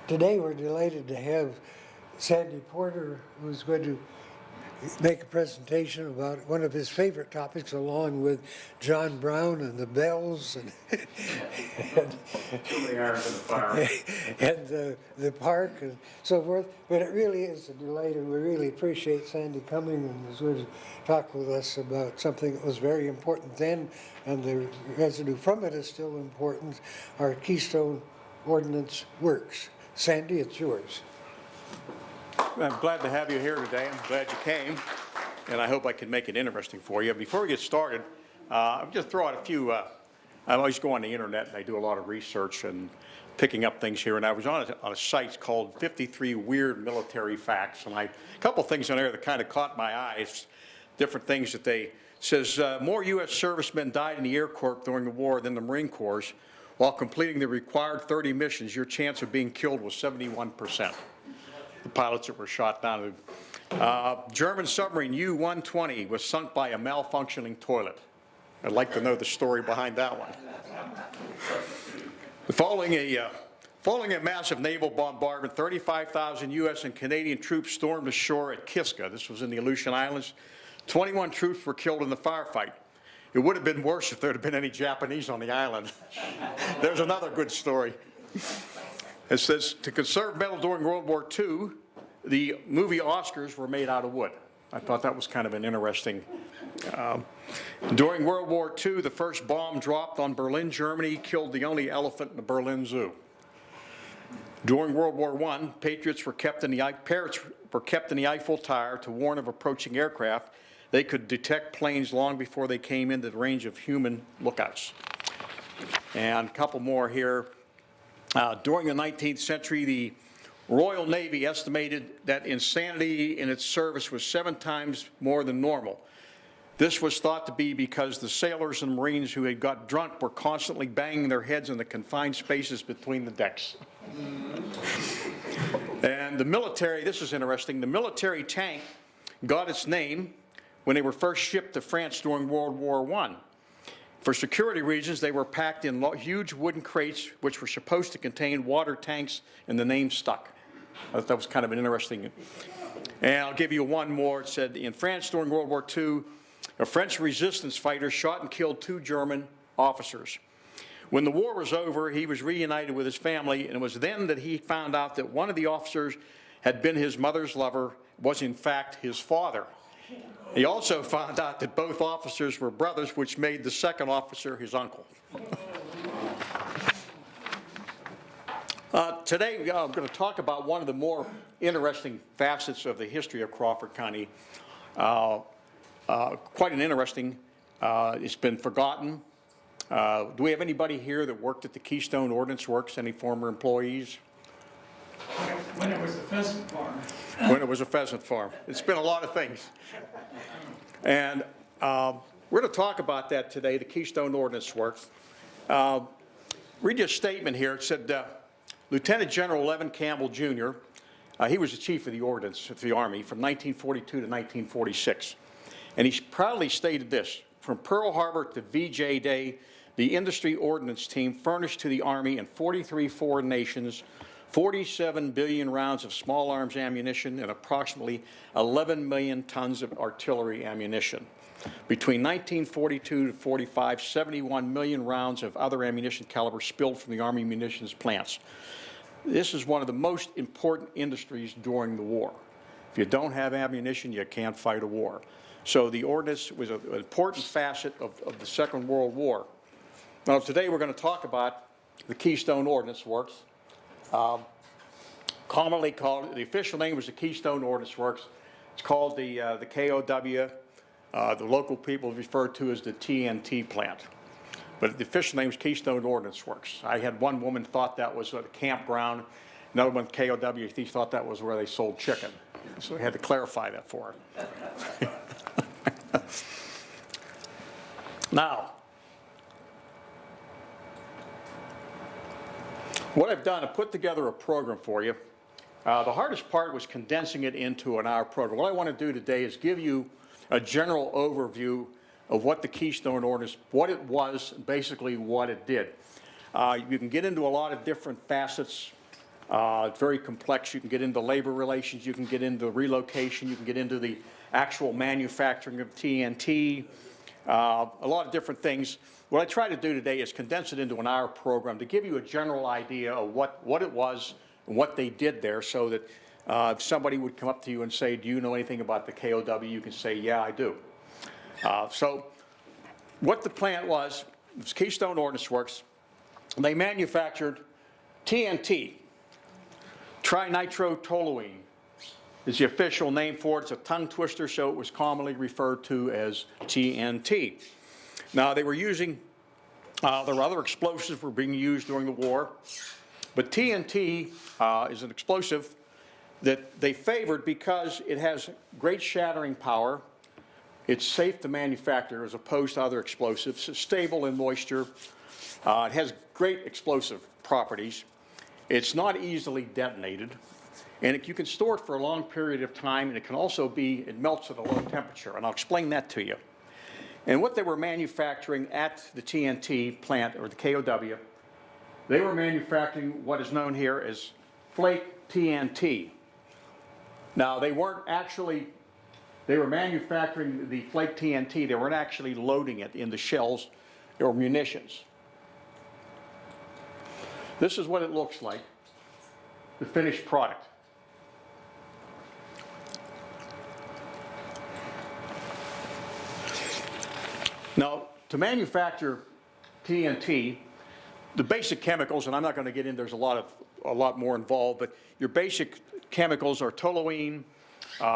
Today we're delighted to have Sandy Porter, who's going to make a presentation about one of his favorite topics, along with John Brown and the bells and Too many irons in the fire. and the park and so forth. But it really is a delight, and we really appreciate Sandy coming and is going to talk with us about something that was very important then, and the residue from it is still important. Our Keystone Ordnance works. Sandy, it's yours. I'm glad to have you here today. I'm glad you came, and I hope I can make it interesting for you. Before we get started, I'll just throw out a few. I always go on the internet and I do a lot of research and picking up things here. And I was on a site called 53 Weird Military Facts, and a couple things on there that kind of caught my eyes. Different things that they says more U.S. servicemen died in the Air Corps during the war than the Marine Corps. While completing the required 30 missions, your chance of being killed was 71%. The pilots that were shot down. German submarine U-120 was sunk by a malfunctioning toilet. I'd like to know the story behind that one. Following a massive naval bombardment, 35,000 U.S. and Canadian troops stormed ashore at Kiska. This was in the Aleutian Islands. 21 troops were killed in the firefight. It would have been worse if there had been any Japanese on the island. There's another good story. It says, to conserve metal during World War II, the movie Oscars were made out of wood. I thought that was kind of an interesting. During World War II, the first bomb dropped on Berlin, Germany, killed the only elephant in the Berlin Zoo. During World War I, parrots were kept in the Eiffel Tower to warn of approaching aircraft. They could detect planes long before they came into the range of human lookouts. And a couple more here. During the 19th century, the Royal Navy estimated that insanity in its service was 7 times more than normal. This was thought to be because the sailors and Marines who had got drunk were constantly banging their heads in the confined spaces between the decks. And the military, this is interesting, the military tank got its name when they were first shipped to France during World War I. For security reasons, they were packed in huge wooden crates, which were supposed to contain water tanks, and the name stuck. I thought that was kind of an interesting. And I'll give you one more. It said, in France during World War II, a French resistance fighter shot and killed 2 German officers. When the war was over, he was reunited with his family, and it was then that he found out that one of the officers had been his mother's lover, was in fact his father. He also found out that both officers were brothers, which made the second officer his uncle. Today, I'm going to talk about one of the more interesting facets of the history of Crawford County. Quite an interesting, it's been forgotten. Do we have anybody here that worked at the Keystone Ordnance Works? Any former employees? When it was a pheasant farm. When it was a pheasant farm. It's been a lot of things. And we're going to talk about that today, the Keystone Ordnance Works. Read you a statement here. It said, Lieutenant General Evan Campbell, Jr., he was the chief of the ordnance of the Army from 1942 to 1946. And he proudly stated this, from Pearl Harbor to VJ Day, the industry ordnance team furnished to the Army and 43 foreign nations 47 billion rounds of small arms ammunition and approximately 11 million tons of artillery ammunition. Between 1942 to 45, 71 million rounds of other ammunition caliber spilled from the Army munitions plants. This is one of the most important industries during the war. If you don't have ammunition, you can't fight a war. So the ordnance was an important facet of the Second World War. Now today we're going to talk about the Keystone Ordnance Works. Commonly called, the official name was the Keystone Ordnance Works. It's called the KOW. The local people refer to as the TNT plant. But the official name is Keystone Ordnance Works. I had one woman thought that was a campground. Another one, KOW, he thought that was where they sold chicken. So I had to clarify that for her. Now, what I've done, I put together a program for you. The hardest part was condensing it into an hour program. What I want to do today is give you a general overview of what the Keystone Ordnance, what it was, basically what it did. You can get into a lot of different facets It's very complex. You can get into labor relations, you can get into relocation, you can get into the actual manufacturing of TNT, a lot of different things. What I try to do today is condense it into an hour program to give you a general idea of what it was and what they did there, so that if somebody would come up to you and say, do you know anything about the KOW, you can say, yeah, I do. So what the plant was Keystone Ordnance Works. They manufactured TNT, trinitrotoluene is the official name for it. It's a tongue twister, so it was commonly referred to as TNT. Now, they were using, there were other explosives were being used during the war, but TNT is an explosive that they favored because it has great shattering power. It's safe to manufacture as opposed to other explosives. It's stable in moisture. It has great explosive properties. It's not easily detonated. And you can store it for a long period of time, and it can also be, it melts at a low temperature, and I'll explain that to you. And what they were manufacturing at the TNT plant, or the KOW, they were manufacturing what is known here as flake TNT. Now, they weren't actually, they were manufacturing the flake TNT, they weren't actually loading it into shells or munitions. This is what it looks like, the finished product. Now, to manufacture TNT, the basic chemicals, and I'm not going to get in, there's a lot more involved, but your basic chemicals are toluene,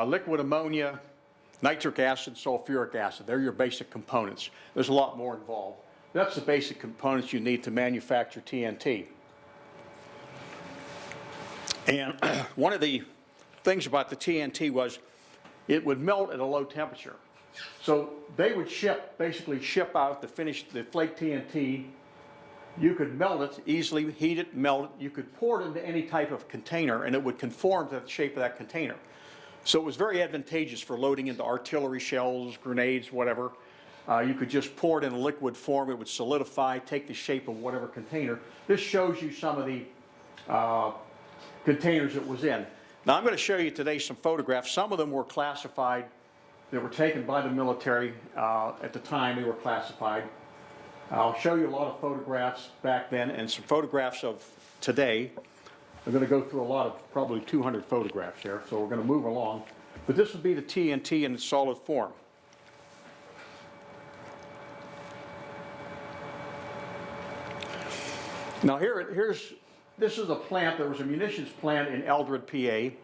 liquid ammonia, nitric acid, sulfuric acid. They're your basic components. There's a lot more involved. That's the basic components you need to manufacture TNT. And one of the things about the TNT was it would melt at a low temperature. So they would basically ship out the flake TNT. You could melt it easily, heat it, melt it. You could pour it into any type of container, and it would conform to the shape of that container. So it was very advantageous for loading into artillery shells, grenades, whatever. You could just pour it in a liquid form. It would solidify, take the shape of whatever container. This shows you some of the containers it was in. Now, I'm going to show you today some photographs. Some of them were classified. They were taken by the military at the time. They were classified. I'll show you a lot of photographs back then and some photographs of today. I'm going to go through a lot of, probably 200 photographs here, so we're going to move along. But this would be the TNT in its solid form. Now this is a plant, there was a munitions plant in Eldred, PA.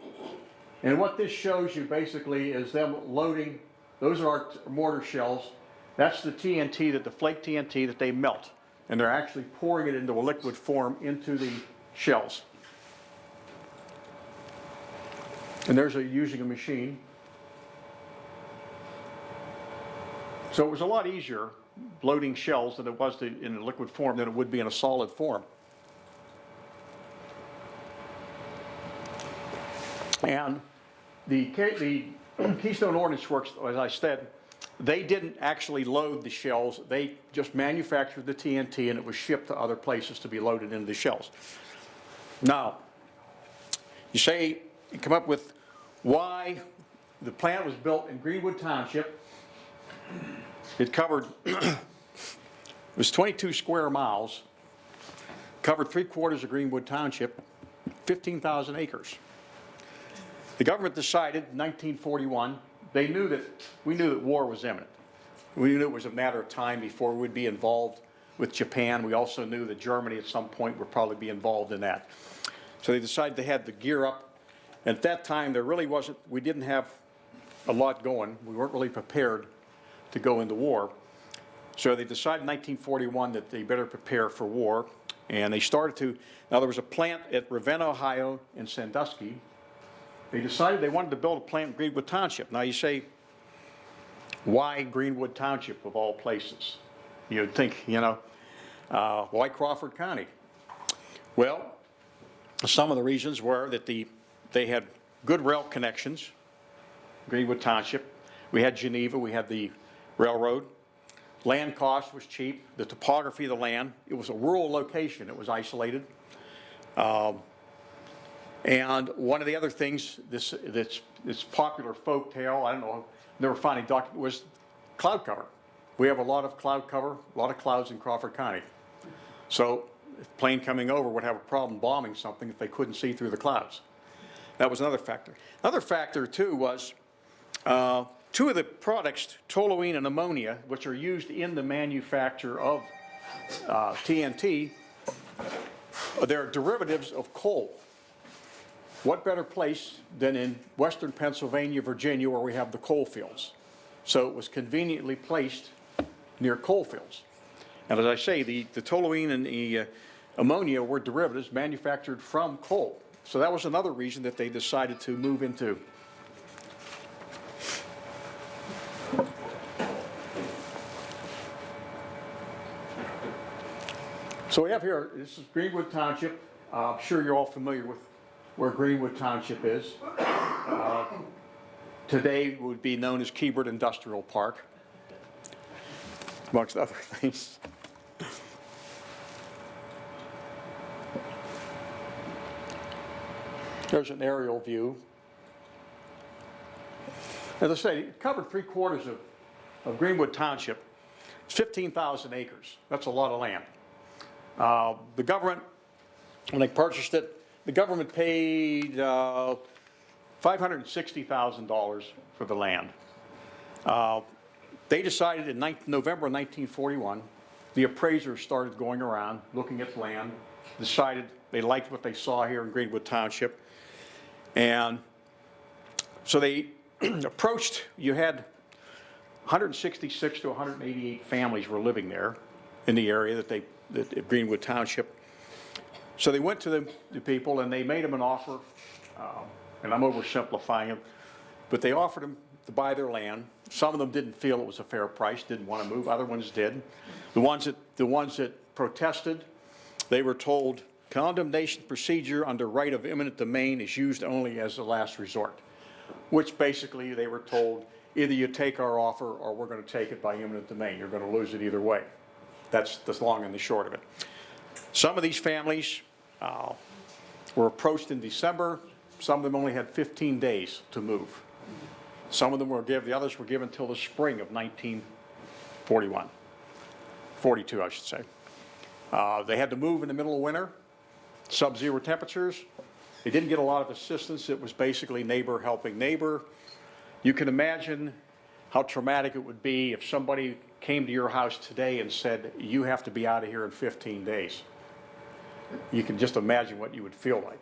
And what this shows you basically is them loading, those are our mortar shells. That's the TNT, the flake TNT that they melt. And they're actually pouring it into a liquid form into the shells. And there's using a machine. So it was a lot easier loading shells than it was in a liquid form than it would be in a solid form. And the Keystone Ordnance Works, as I said, they didn't actually load the shells. They just manufactured the TNT, and it was shipped to other places to be loaded into the shells. Now, you come up with why the plant was built in Greenwood Township. It covered, it was 22 square miles, covered 3/4 of Greenwood Township, 15,000 acres. The government decided in 1941, we knew that war was imminent. We knew it was a matter of time before we'd be involved with Japan. We also knew that Germany at some point would probably be involved in that. So they decided they had to gear up. And at that time, we didn't have a lot going. We weren't really prepared to go into war. So they decided in 1941 that they better prepare for war. And they started now there was a plant at Ravenna, Ohio, in Sandusky. They decided they wanted to build a plant in Greenwood Township. Now you say, why Greenwood Township of all places? You'd think, why Crawford County? Well, some of the reasons were that they had good rail connections, Greenwood Township. We had Geneva, we had the railroad. Land cost was cheap, the topography of the land. It was a rural location, it was isolated. And one of the other things, this popular folk tale, I don't know, never finally documented, was cloud cover. We have a lot of cloud cover, a lot of clouds in Crawford County. So if a plane coming over would have a problem bombing something if they couldn't see through the clouds. That was another factor. Another factor, too, was two of the products, toluene and ammonia, which are used in the manufacture of TNT, they're derivatives of coal. What better place than in western Pennsylvania, Virginia, where we have the coal fields? So it was conveniently placed near coal fields. And as I say, the toluene and the ammonia were derivatives manufactured from coal. So that was another reason that they decided to move into. So we have here, this is Greenwood Township. I'm sure you're all familiar with where Greenwood Township is. Today would be known as Keybert Industrial Park, amongst other things. There's an aerial view. As I say, it covered 3/4 of Greenwood Township. It's 15,000 acres. That's a lot of land. The government, when they purchased it, the government paid $560,000 for the land. They decided in November 1941, the appraisers started going around, looking at land, decided they liked what they saw here in Greenwood Township. And so they approached, you had 166 to 188 families were living there in the area that Greenwood Township. So they went to the people and they made them an offer, and I'm oversimplifying it, but they offered them to buy their land. Some of them didn't feel it was a fair price, didn't want to move. Other ones did. The ones that protested, they were told condemnation procedure under right of eminent domain is used only as a last resort, which basically they were told either you take our offer or we're going to take it by eminent domain. You're going to lose it either way. That's the long and the short of it. Some of these families were approached in December. Some of them only had 15 days to move. Some of them were given, the others were given until the spring of 1941. 42, I should say. They had to move in the middle of winter, sub-zero temperatures. They didn't get a lot of assistance. It was basically neighbor helping neighbor. You can imagine how traumatic it would be if somebody came to your house today and said, you have to be out of here in 15 days. You can just imagine what you would feel like.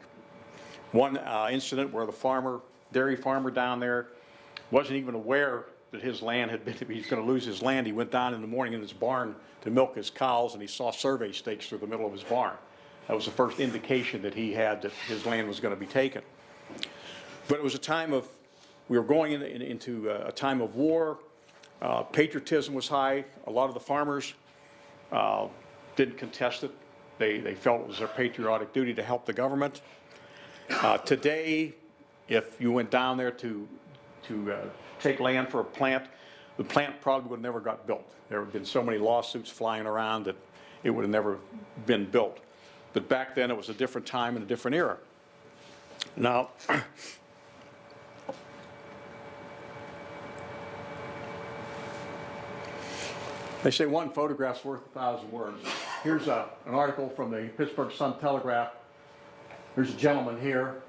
One incident where the dairy farmer down there wasn't even aware that his land had been, he was going to lose his land. He went down in the morning in his barn to milk his cows, and he saw survey stakes through the middle of his barn. That was the first indication that he had that his land was going to be taken. But it was a time of, we were going into a time of war. Patriotism was high. A lot of the farmers didn't contest it. They felt it was their patriotic duty to help the government. Today, if you went down there to take land for a plant, the plant probably would have never got built. There have been so many lawsuits flying around that it would have never been built. But back then, it was a different time and a different era. Now, they say one photograph's worth 1,000 words. Here's an article from the Pittsburgh Sun-Telegraph. There's a gentleman here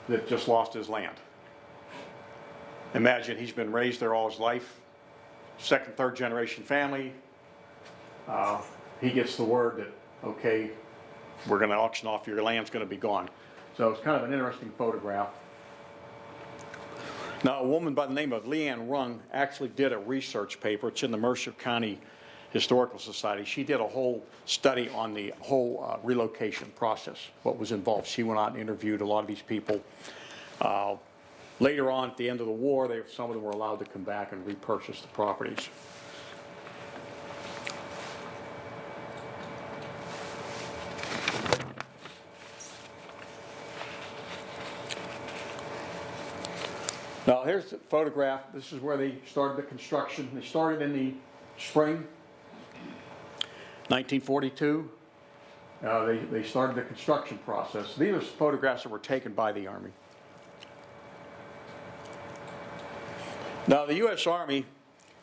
that just lost his land. Imagine he's been raised there all his life, second, third generation family. He gets the word that, okay, we're going to auction off, your land's going to be gone. So it's kind of an interesting photograph. Now, a woman by the name of Leanne Rung actually did a research paper. It's in the Mercer County Historical Society. She did a whole study on the whole relocation process, what was involved. She went out and interviewed a lot of these people. Later on, at the end of the war, some of them were allowed to come back and repurchase the properties. Now, here's the photograph. This is where they started the construction. They started in the spring, 1942. they started the construction process. These are photographs that were taken by the Army. Now, the U.S. Army,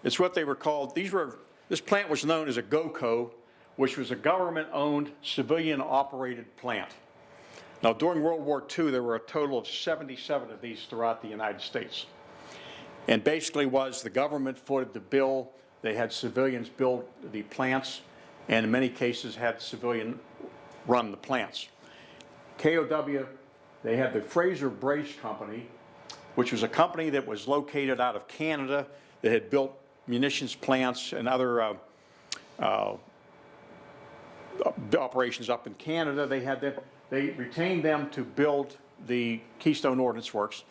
it's what they were called, this plant was known as a GOCO, which was a government-owned, civilian-operated plant. Now, during World War II, there were a total of 77 of these throughout the United States. And basically was the government footed the bill, they had civilians build the plants, and in many cases had civilian run the plants. KOW, they had the Fraser Brace Company, which was a company that was located out of Canada that had built munitions plants and other operations up in Canada. They retained them to build the Keystone Ordnance Works,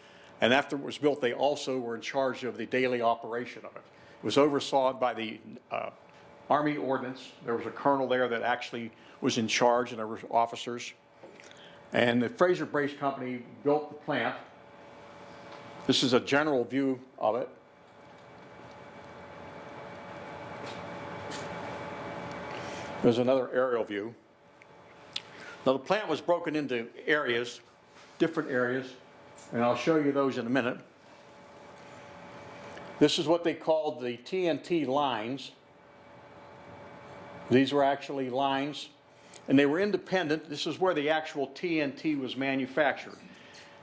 and after it was built, they also were in charge of the daily operation of it. It was oversaw by the Army Ordnance. There was a colonel there that actually was in charge, and there were officers. And the Fraser Brace Company built the plant. This is a general view of it. There's another aerial view. Now, the plant was broken into areas, different areas, and I'll show you those in a minute. This is what they called the TNT lines. These were actually lines, and they were independent. This is where the actual TNT was manufactured.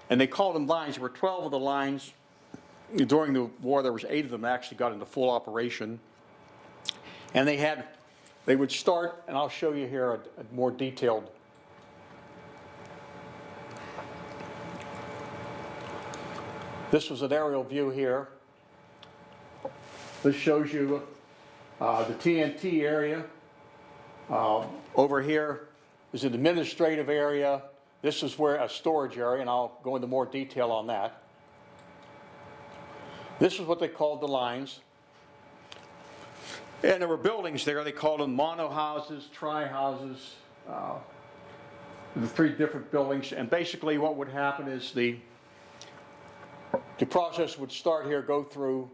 And they called them lines. There were 12 of the lines. During the war, there was 8 of them that actually got into full operation. And they would start, and I'll show you here a more detailed. This was an aerial view here. This shows you the TNT area. Over here is an administrative area. This is where a storage area, and I'll go into more detail on that. This is what they called the lines. And there were buildings there. They called them mono houses, tri-houses, the 3 different buildings. And basically what would happen is the process would start here, go through,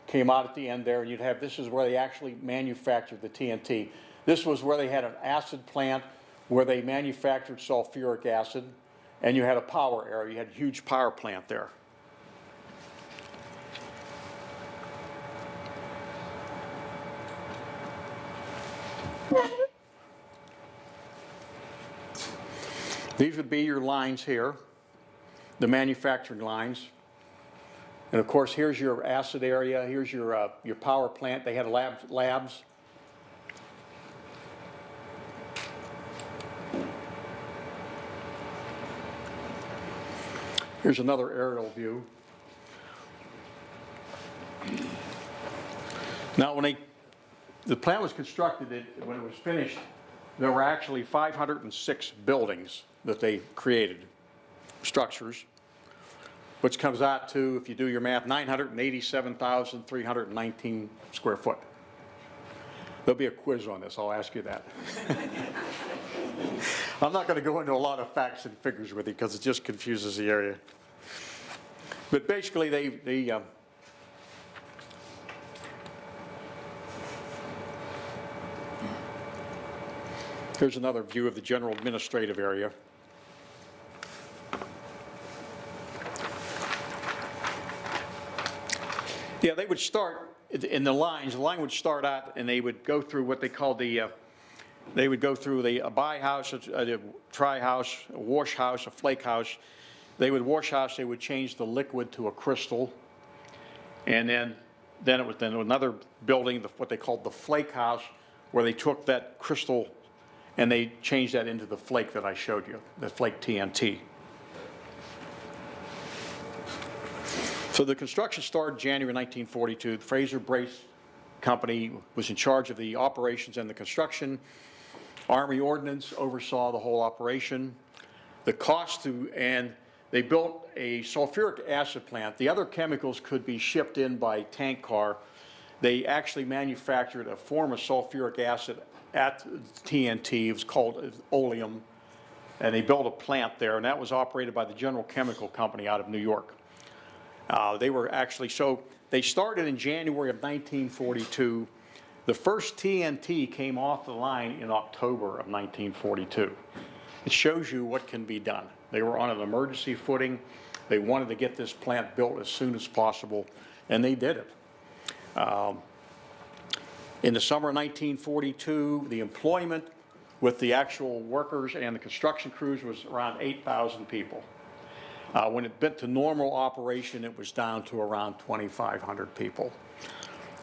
came out at the end there, and you'd have, this is where they actually manufactured the TNT. This was where they had an acid plant where they manufactured sulfuric acid, and you had a power area. You had a huge power plant there. These would be your lines here, the manufacturing lines. And of course, here's your acid area. Here's your power plant. They had labs. Here's another aerial view. Now, when the plant was constructed, when it was finished, there were actually 506 buildings that they created, structures, which comes out to, if you do your math, 987,319 square foot. There'll be a quiz on this, I'll ask you that. I'm not going to go into a lot of facts and figures with you because it just confuses the area. But basically, here's another view of the general administrative area. Yeah, they would start in the lines. The line would start out, and they would go through what they called a bi house, a tri house, a wash house, a flake house. They would wash house. They would change the liquid to a crystal, and then it was another building, what they called the flake house, where they took that crystal and they changed that into the flake that I showed you, the flake TNT. So the construction started January 1942. The Fraser Brace Company was in charge of the operations and the construction. Army Ordnance oversaw the whole operation. And they built a sulfuric acid plant. The other chemicals could be shipped in by tank car. They actually manufactured a form of sulfuric acid at TNT. It was called oleum. And they built a plant there, and that was operated by the General Chemical Company out of New York. They started in January of 1942. The first TNT came off the line in October of 1942. It shows you what can be done. They were on an emergency footing. They wanted to get this plant built as soon as possible, and they did it. In the summer of 1942, the employment with the actual workers and the construction crews was around 8,000 people. When it went to normal operation, it was down to around 2,500 people.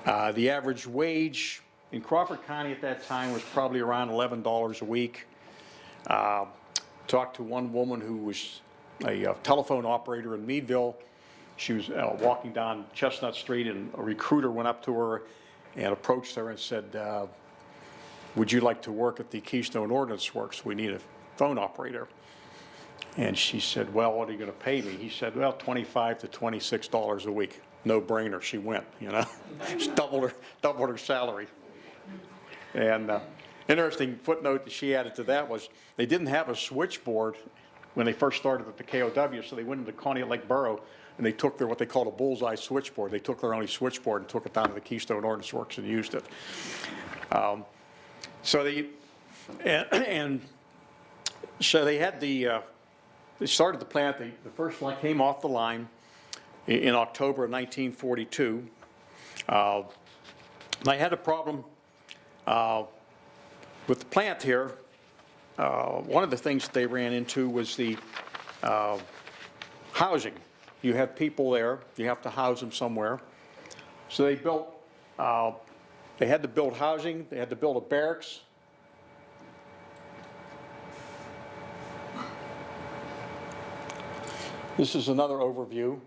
The average wage in Crawford County at that time was probably around $11 a week. Talked to one woman who was a telephone operator in Meadville. She was walking down Chestnut Street, and a recruiter went up to her and approached her and said, would you like to work at the Keystone Ordnance Works? We need a phone operator. And she said, well, what are you going to pay me? He said, well, $25 to $26 a week. No brainer. She went, you know. She doubled her salary. And interesting footnote that she added to that was they didn't have a switchboard when they first started at the KOW, so they went into Conneaut Lake Borough and they took their, what they called a bullseye switchboard. They took their only switchboard and took it down to the Keystone Ordnance Works and used it. So they had they started the plant. The first line came off the line in October of 1942. They had a problem with the plant here. One of the things that they ran into was the housing. You have people there, you have to house them somewhere. So they built, they had to build housing, they had to build a barracks. This is another overview.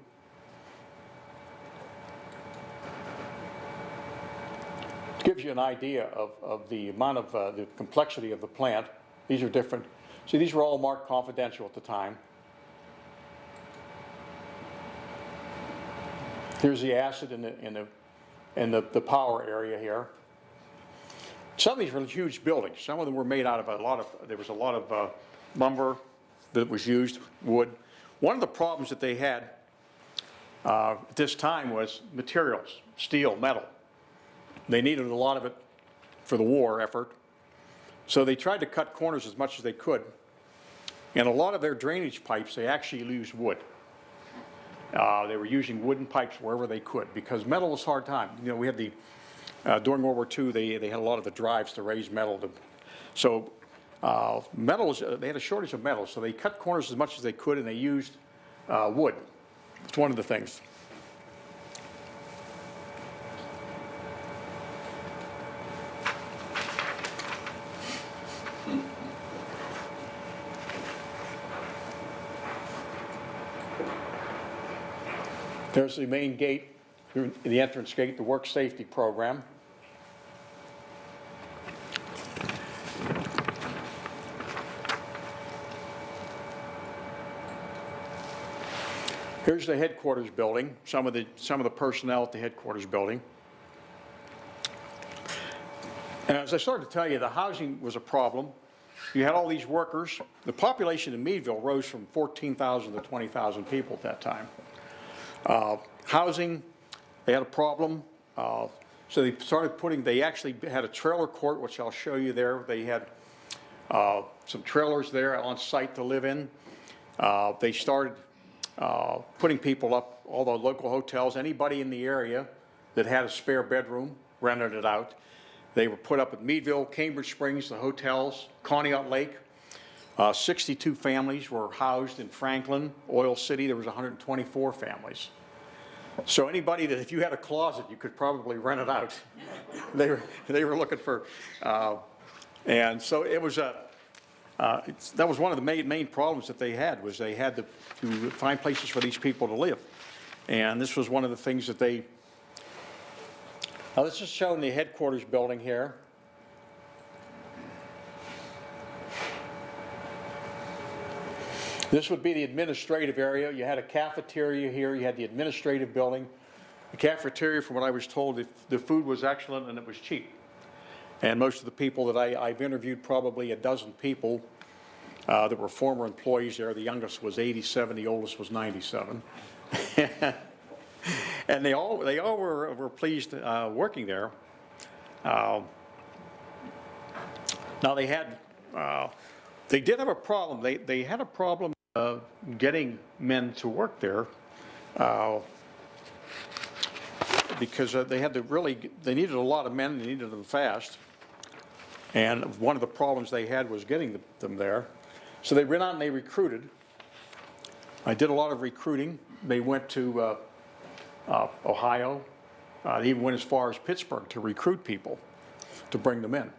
It gives you an idea of the amount of the complexity of the plant. These are different. See, these were all marked confidential at the time. Here's the acid in the power area here. Some of these were huge buildings. Some of them were made out of there was a lot of lumber that was used, wood. One of the problems that they had at this time was materials, steel, metal. They needed a lot of it for the war effort. So they tried to cut corners as much as they could. And a lot of their drainage pipes, they actually used wood. They were using wooden pipes wherever they could because metal was a hard time. You know, we had during World War II, they had a lot of the drives to raise metal. So they had a shortage of metal, so they cut corners as much as they could, and they used wood. It's one of the things. There's the main gate, the entrance gate, the work safety program. Here's the headquarters building, some of the personnel at the headquarters building. And as I started to tell you, the housing was a problem. You had all these workers. The population in Meadville rose from 14,000 to 20,000 people at that time. Housing, they had a problem. So they started they actually had a trailer court, which I'll show you there. They had some trailers there on site to live in. They started putting people up, all the local hotels, anybody in the area that had a spare bedroom, rented it out. They were put up at Meadville, Cambridge Springs, the hotels, Conneaut Lake. 62 families were housed in Franklin, Oil City. There was 124 families. So anybody that, if you had a closet, you could probably rent it out. They were looking for, and so it was that was one of the main problems that they had, was they had to find places for these people to live. And this was one of the things that they, now this is showing the headquarters building here. This would be the administrative area. You had a cafeteria here. You had the administrative building. The cafeteria, from what I was told, the food was excellent and it was cheap. And most of the people that I've interviewed, probably a dozen people that were former employees there. The youngest was 87, the oldest was 97. And they all were pleased working there. Now they did have a problem. They had a problem getting men to work there because they needed a lot of men, they needed them fast. And one of the problems they had was getting them there. So they went out and they recruited. I did a lot of recruiting. They went to Ohio. They even went as far as Pittsburgh to recruit people to bring them in.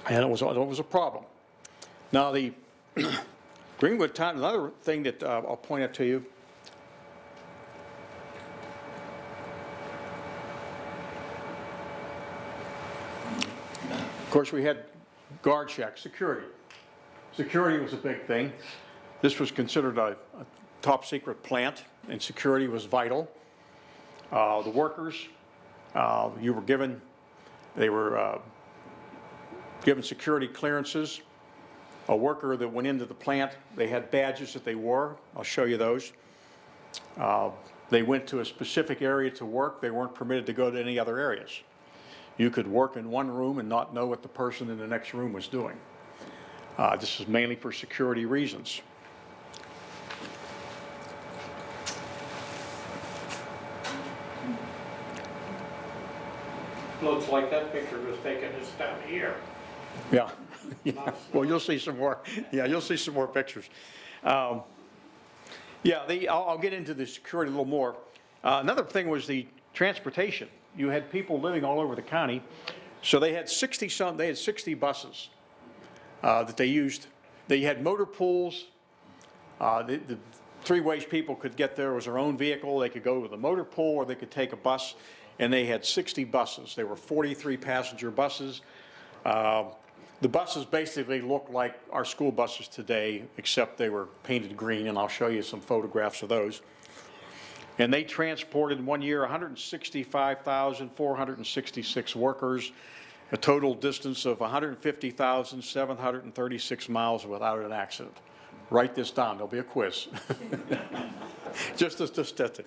And it was a problem. Now the Greenwood Town, another thing that I'll point out to you. Of course, we had guard checks, security. Security was a big thing. This was considered a top secret plant, and security was vital. The workers, they were given security clearances. A worker that went into the plant, they had badges that they wore. I'll show you those. They went to a specific area to work. They weren't permitted to go to any other areas. You could work in one room and not know what the person in the next room was doing. This is mainly for security reasons. Looks like that picture was taken just down here. Yeah. Yeah. Well, you'll see some more. Yeah, you'll see some more pictures. I'll get into the security a little more. Another thing was the transportation. You had people living all over the county, so they had 60 buses that they used. They had motor pools. The three ways people could get there was their own vehicle. They could go with a motor pool or they could take a bus, and they had 60 buses. They were 43 passenger buses. The buses basically looked like our school buses today, except they were painted green, and I'll show you some photographs of those. And they transported one year 165,466 workers, a total distance of 150,736 miles without an accident. Write this down, there'll be a quiz. Just a statistic.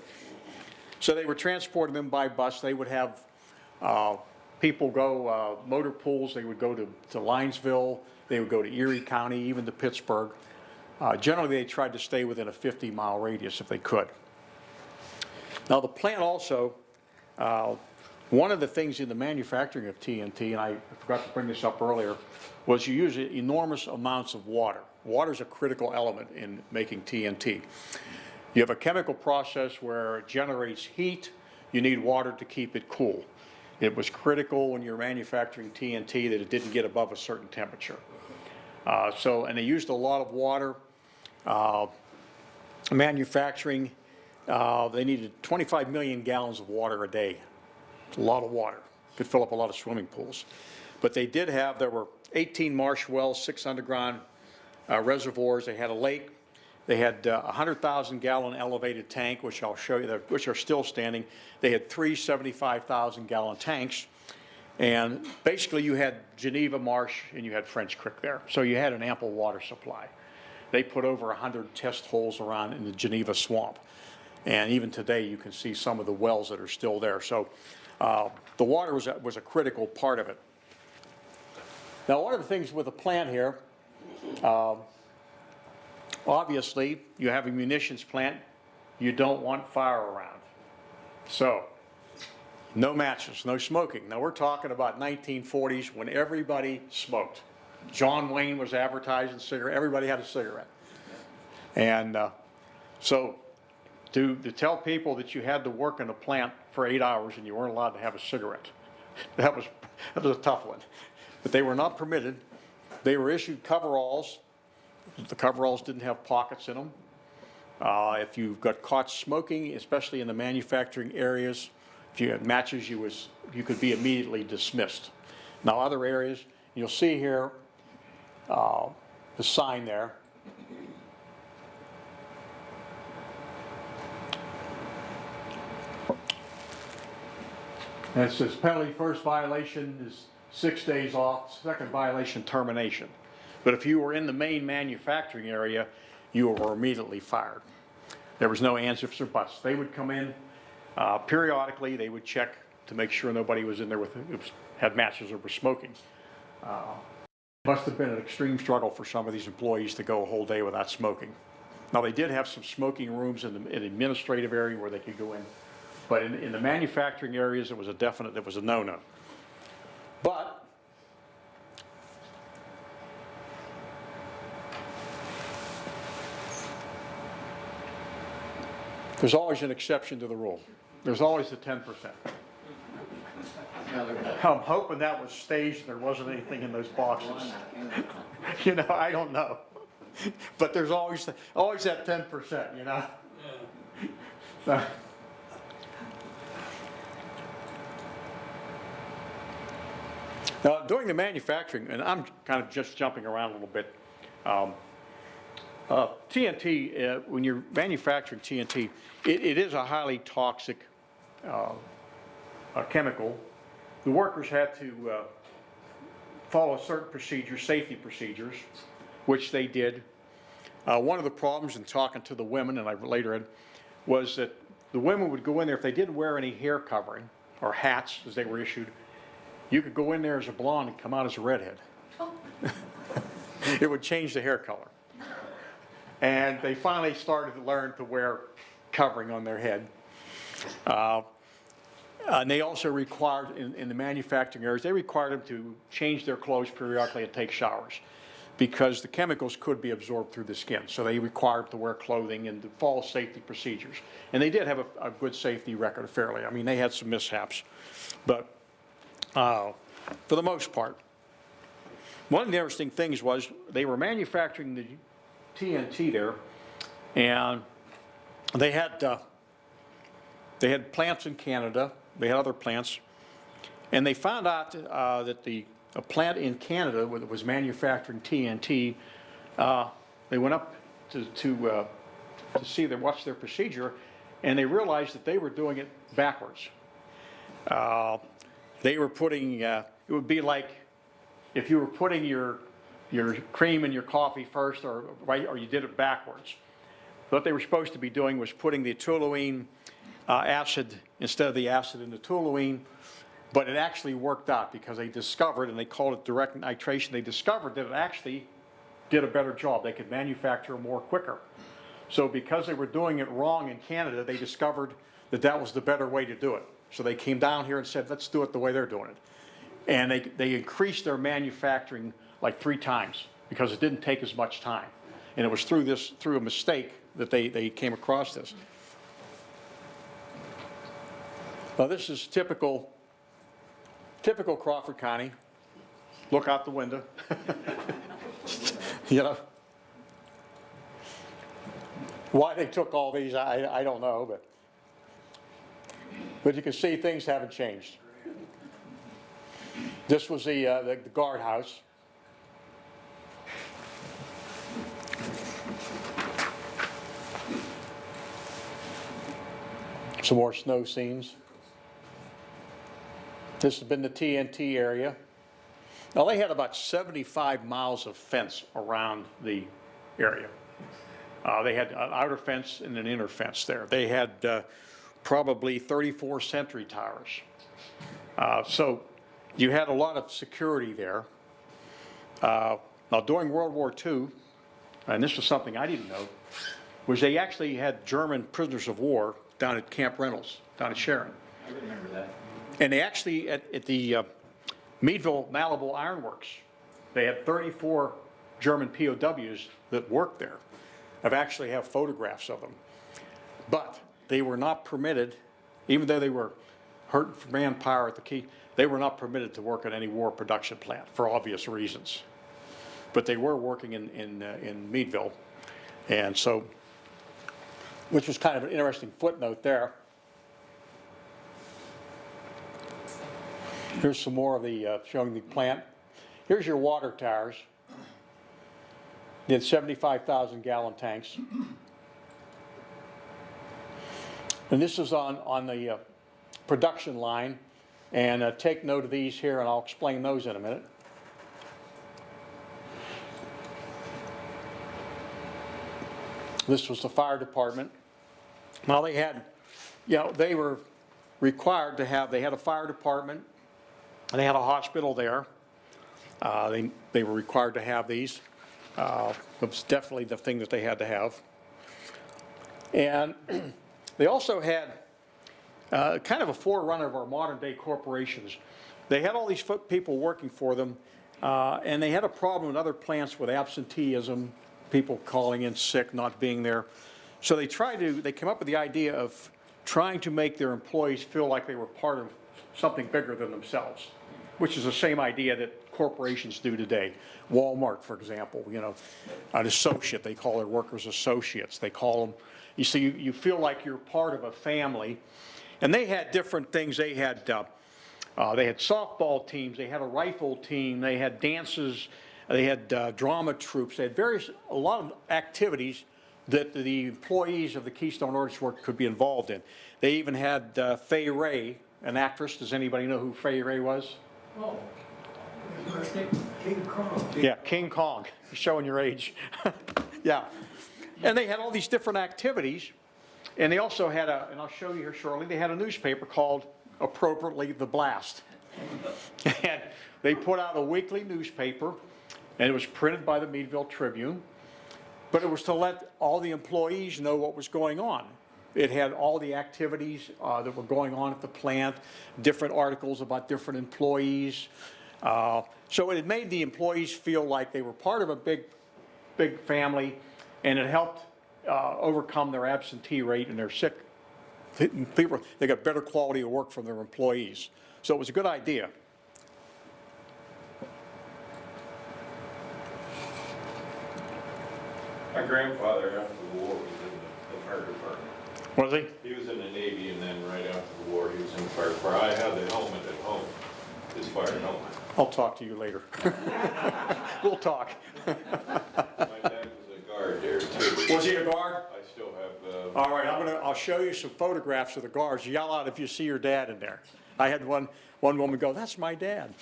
So they were transporting them by bus. They would have people go, motor pools, they would go to Linesville, they would go to Erie County, even to Pittsburgh. Generally, they tried to stay within a 50-mile radius if they could. Now, the plant also, one of the things in the manufacturing of TNT, and I forgot to bring this up earlier, was you use enormous amounts of water. Water is a critical element in making TNT. You have a chemical process where it generates heat. You need water to keep it cool. It was critical when you're manufacturing TNT that it didn't get above a certain temperature. And they used a lot of water. Manufacturing, they needed 25 million gallons of water a day. It's a lot of water. Could fill up a lot of swimming pools. But they did have, there were 18 marsh wells, 6 underground reservoirs. They had a lake. They had a 100,000 gallon elevated tank, which I'll show you, which are still standing. They had 3 75,000 gallon tanks. And basically you had Geneva Marsh and you had French Creek there. So you had an ample water supply. They put over 100 test holes around in the Geneva swamp. And even today you can see some of the wells that are still there. So the water was a critical part of it. Now, one of the things with the plant here, obviously, you have a munitions plant, you don't want fire around. So, no matches, no smoking. Now, we're talking about 1940s when everybody smoked. John Wayne was advertising cigarette, everybody had a cigarette. And so, to tell people that you had to work in a plant for 8 hours and you weren't allowed to have a cigarette, that was a tough one. But they were not permitted. They were issued coveralls. The coveralls didn't have pockets in them. If you got caught smoking, especially in the manufacturing areas, if you had matches, you could be immediately dismissed. Now, other areas, you'll see here the sign there. And it says penalty first violation is 6 days off, second violation termination. But if you were in the main manufacturing area, you were immediately fired. There was no ands, ifs, or buts. They would come in periodically, they would check to make sure nobody was in there had matches or was smoking. Must have been an extreme struggle for some of these employees to go a whole day without smoking. Now, they did have some smoking rooms in the administrative area where they could go in, but in the manufacturing areas, it was a no-no. But there's always an exception to the rule. There's always the 10%. I'm hoping that was staged, there wasn't anything in those boxes. You know, I don't know. But there's always that 10%, you know? Now, during the manufacturing, and I'm kind of just jumping around a little bit, TNT, when you're manufacturing TNT, it is a highly toxic chemical. The workers had to follow certain procedures, safety procedures, which they did. One of the problems in talking to the women, and I later read, was that the women would go in there, if they didn't wear any hair covering, or hats as they were issued, you could go in there as a blonde and come out as a redhead. It would change the hair color. And they finally started to learn to wear covering on their head. And they also required, in the manufacturing areas, they required them to change their clothes periodically and take showers because the chemicals could be absorbed through the skin. So they required to wear clothing and to follow safety procedures. And they did have a good safety record, fairly. I mean, they had some mishaps. But for the most part, one of the interesting things was they were manufacturing the TNT there, and they had plants in Canada. They had other plants, and they found out that a plant in Canada that was manufacturing TNT, they went up to watch their procedure, and they realized that they were doing it backwards. They were putting, it would be like if you were putting your cream in your coffee first, or you did it backwards. What they were supposed to be doing was putting the toluene acid instead of the acid in the toluene, but it actually worked out because they discovered, and they called it direct nitration, they discovered that it actually did a better job. They could manufacture more quicker. So because they were doing it wrong in Canada, they discovered that that was the better way to do it. So they came down here and said, let's do it the way they're doing it. And they increased their manufacturing like 3 times because it didn't take as much time. And it was through a mistake that they came across this. Now this is typical Crawford County. Look out the window. You know. Why they took all these, I don't know, but you can see things haven't changed. This was the guardhouse. Some more snow scenes. This has been the TNT area. Now they had about 75 miles of fence around the area. They had an outer fence and an inner fence there. They had probably 34 sentry towers. So you had a lot of security there. Now during World War II, and this was something I didn't know, was they actually had German prisoners of war down at Camp Reynolds, down at Sharon. I remember that. And they actually, at the Meadville Malibu Iron Works, they had 34 German POWs that worked there. I've actually have photographs of them. But they were not permitted, even though they were hurting for manpower at the key, they were not permitted to work at any war production plant for obvious reasons. But they were working in Meadville. And so, which was kind of an interesting footnote there. Here's some more of the, showing the plant. Here's your water towers. They had 75,000 gallon tanks. And this is on the production line. And take note of these here, and I'll explain those in a minute. This was the fire department. Now they had, you know, they were required to have, they had a fire department, and they had a hospital there. They were required to have these. It was definitely the thing that they had to have. And they also had kind of a forerunner of our modern day corporations. They had all these people working for them, and they had a problem in other plants with absenteeism, people calling in sick, not being there. So they came up with the idea of trying to make their employees feel like they were part of something bigger than themselves, which is the same idea that corporations do today. Walmart, for example, you know, an associate, they call their workers associates. They call them, you see, you feel like you're part of a family. And they had different things. They had softball teams, they had a rifle team, they had dances, they had drama troops, they had a lot of activities that the employees of the Keystone Ordnance Work could be involved in. They even had Fay Ray, an actress. Does anybody know who Fay Ray was? Oh, King Kong. Yeah, King Kong, showing your age. Yeah, and they had all these different activities, and they also had and I'll show you here shortly, they had a newspaper called, appropriately, The Blast. And they put out a weekly newspaper, and it was printed by the Meadville Tribune, but it was to let all the employees know what was going on. It had all the activities that were going on at the plant, different articles about different employees. So it made the employees feel like they were part of a big family, and it helped overcome their absentee rate and their sick people. They got better quality of work from their employees. So it was a good idea. My grandfather, after the war, was in the fire department. Was he? He was in the Navy, and then right after the war, he was in the fire department. I have the helmet at home, his fire helmet. I'll talk to you later. We'll talk. My dad was a guard there, too. Was he a guard? I still have, All right, I'll show you some photographs of the guards. Yell out if you see your dad in there. I had one woman go, "That's my dad."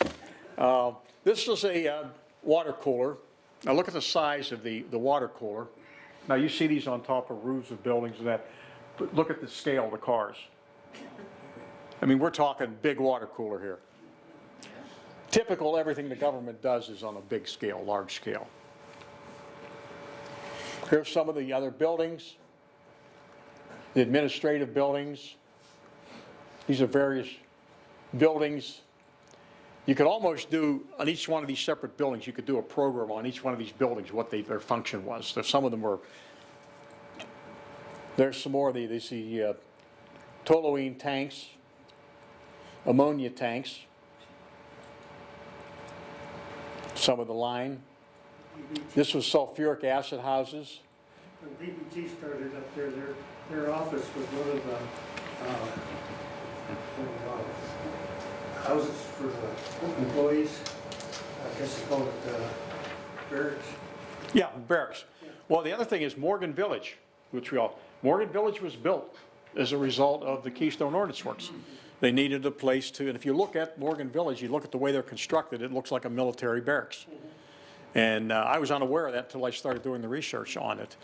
This is a water cooler. Now look at the size of the water cooler. Now you see these on top of roofs of buildings and that, but look at the scale of the cars. I mean, we're talking big water cooler here. Typical, everything the government does is on a big scale, large scale. Here's some of the other buildings, the administrative buildings. These are various buildings. You could almost do, on each one of these separate buildings, you could do a program on each one of these buildings, what their function was. So some of them were, there's some more of these toluene tanks, ammonia tanks, some of the line. This was sulfuric acid houses. When BBG started up there, their office was one of the houses for the employees. I guess they call it barracks. Yeah, barracks. Well, the other thing is Morgan Village, Morgan Village was built as a result of the Keystone Ordnance Works. They needed a place to, and if you look at Morgan Village, you look at the way they're constructed, it looks like a military barracks. And I was unaware of that until I started doing the research on it.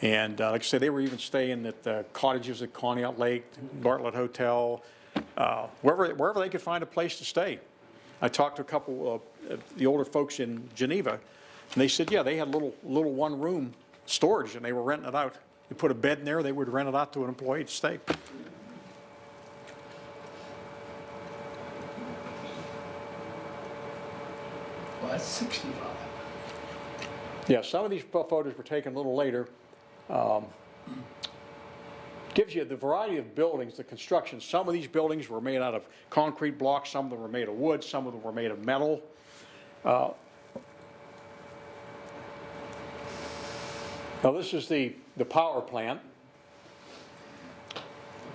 And like I said, they were even staying at the cottages at Conneaut Lake, Bartlett Hotel, wherever they could find a place to stay. I talked to a couple of the older folks in Geneva, and they said, yeah, they had little one-room storage, and they were renting it out. You put a bed in there, they would rent it out to an employee to stay. Well, that's 65. Yeah, some of these photos were taken a little later. Gives you the variety of buildings, the construction. Some of these buildings were made out of concrete blocks, some of them were made of wood, some of them were made of metal. Now this is the power plant.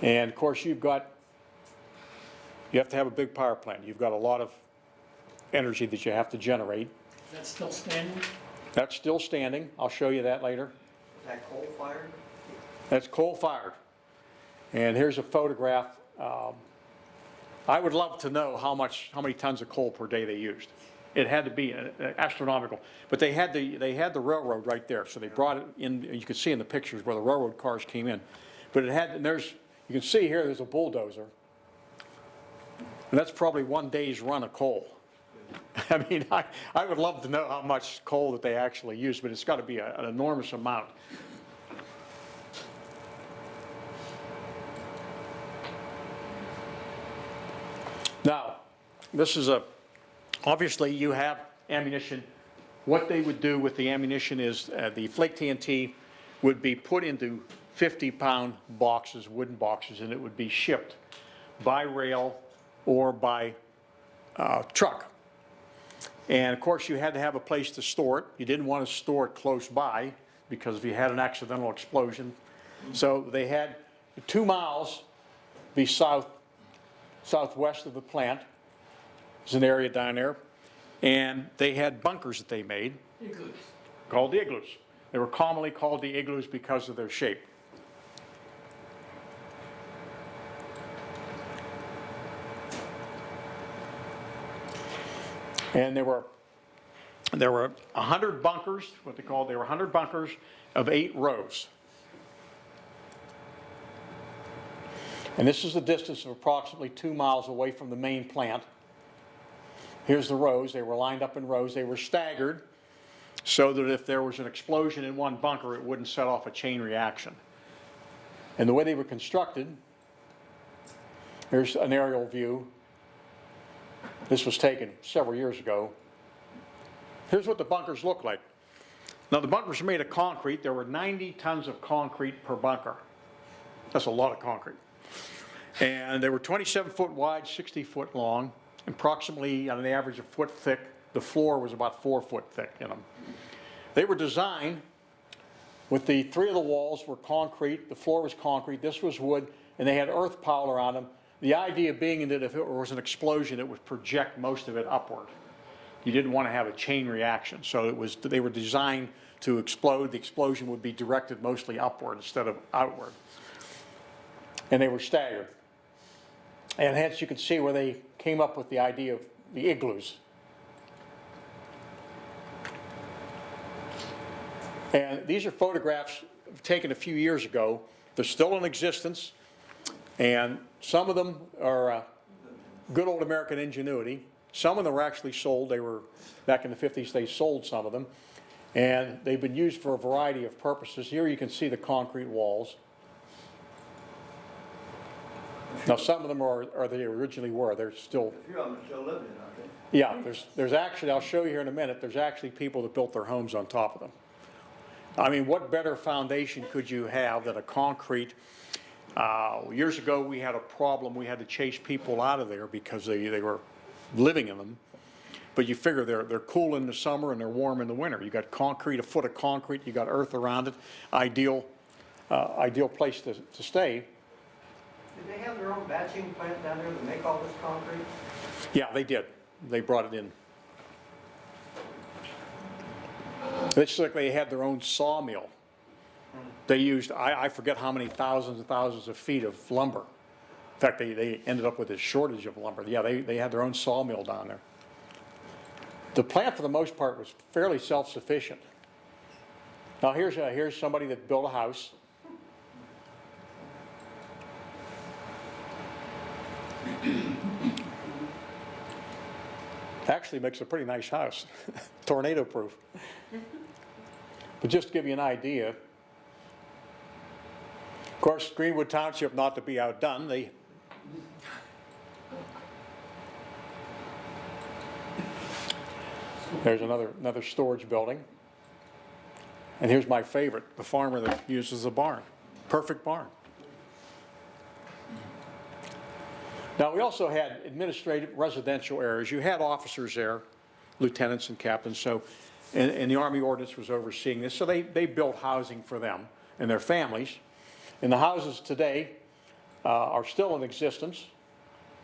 And of course you have to have a big power plant. You've got a lot of energy that you have to generate. Is that still standing? That's still standing. I'll show you that later. Is that coal-fired? That's coal-fired. And here's a photograph. I would love to know how many tons of coal per day they used. It had to be astronomical. But they had the railroad right there, so they brought it in. You can see in the pictures where the railroad cars came in. But it had, and you can see here, there's a bulldozer And that's probably one day's run of coal. I mean, I would love to know how much coal that they actually use, but it's got to be an enormous amount. Now, this is obviously you have ammunition. What they would do with the ammunition is the flake TNT would be put into 50-pound boxes, wooden boxes, and it would be shipped by rail or by truck. And of course, you had to have a place to store it. You didn't want to store it close by because if you had an accidental explosion. So they had 2 miles be southwest of the plant. There's an area down there. And they had bunkers that they made. Igloos. Called the igloos. They were commonly called the igloos because of their shape. And there were 100 bunkers, what they called, they were 100 bunkers of 8 rows. And this is a distance of approximately 2 miles away from the main plant. Here's the rows. They were lined up in rows. They were staggered so that if there was an explosion in one bunker, it wouldn't set off a chain reaction. And the way they were constructed, here's an aerial view. This was taken several years ago. Here's what the bunkers look like. Now, the bunkers were made of concrete. There were 90 tons of concrete per bunker. That's a lot of concrete. And they were 27 foot wide, 60 foot long, approximately on an average a foot thick. The floor was about 4 foot thick in them. They were designed with the 3 of the walls were concrete, the floor was concrete, this was wood, and they had earth pile around them. The idea being that if it was an explosion, it would project most of it upward. You didn't want to have a chain reaction, so they were designed to explode. The explosion would be directed mostly upward instead of outward. And they were staggered. And hence you can see where they came up with the idea of the igloos. And these are photographs taken a few years ago. They're still in existence. And some of them are good old American ingenuity. Some of them were actually sold. They were, back in the 50s, they sold some of them. And they've been used for a variety of purposes. Here you can see the concrete walls. Now, some of them are they originally were. They're still. A few of them are still living, aren't they? Yeah, there's actually, I'll show you here in a minute, there's actually people that built their homes on top of them. I mean, what better foundation could you have than a concrete? Years ago, we had a problem. We had to chase people out of there because they were living in them. But you figure they're cool in the summer and they're warm in the winter. You got concrete, a foot of concrete, you got earth around it. Ideal place to stay. Did they have their own batching plant down there to make all this concrete? Yeah, they did. They brought it in. It's like they had their own sawmill. They used, I forget how many thousands and thousands of feet of lumber. In fact, they ended up with a shortage of lumber. Yeah, they had their own sawmill down there. The plant, for the most part, was fairly self-sufficient. Now, here's somebody that built a house. Actually makes a pretty nice house, tornado proof. But just to give you an idea, of course, Greenwood Township, not to be outdone, there's another storage building. And here's my favorite, the farmer that uses a barn, perfect barn. Now, we also had administrative residential areas. You had officers there, lieutenants and captains, so, and the Army Ordnance was overseeing this. So they built housing for them and their families. And the houses today are still in existence.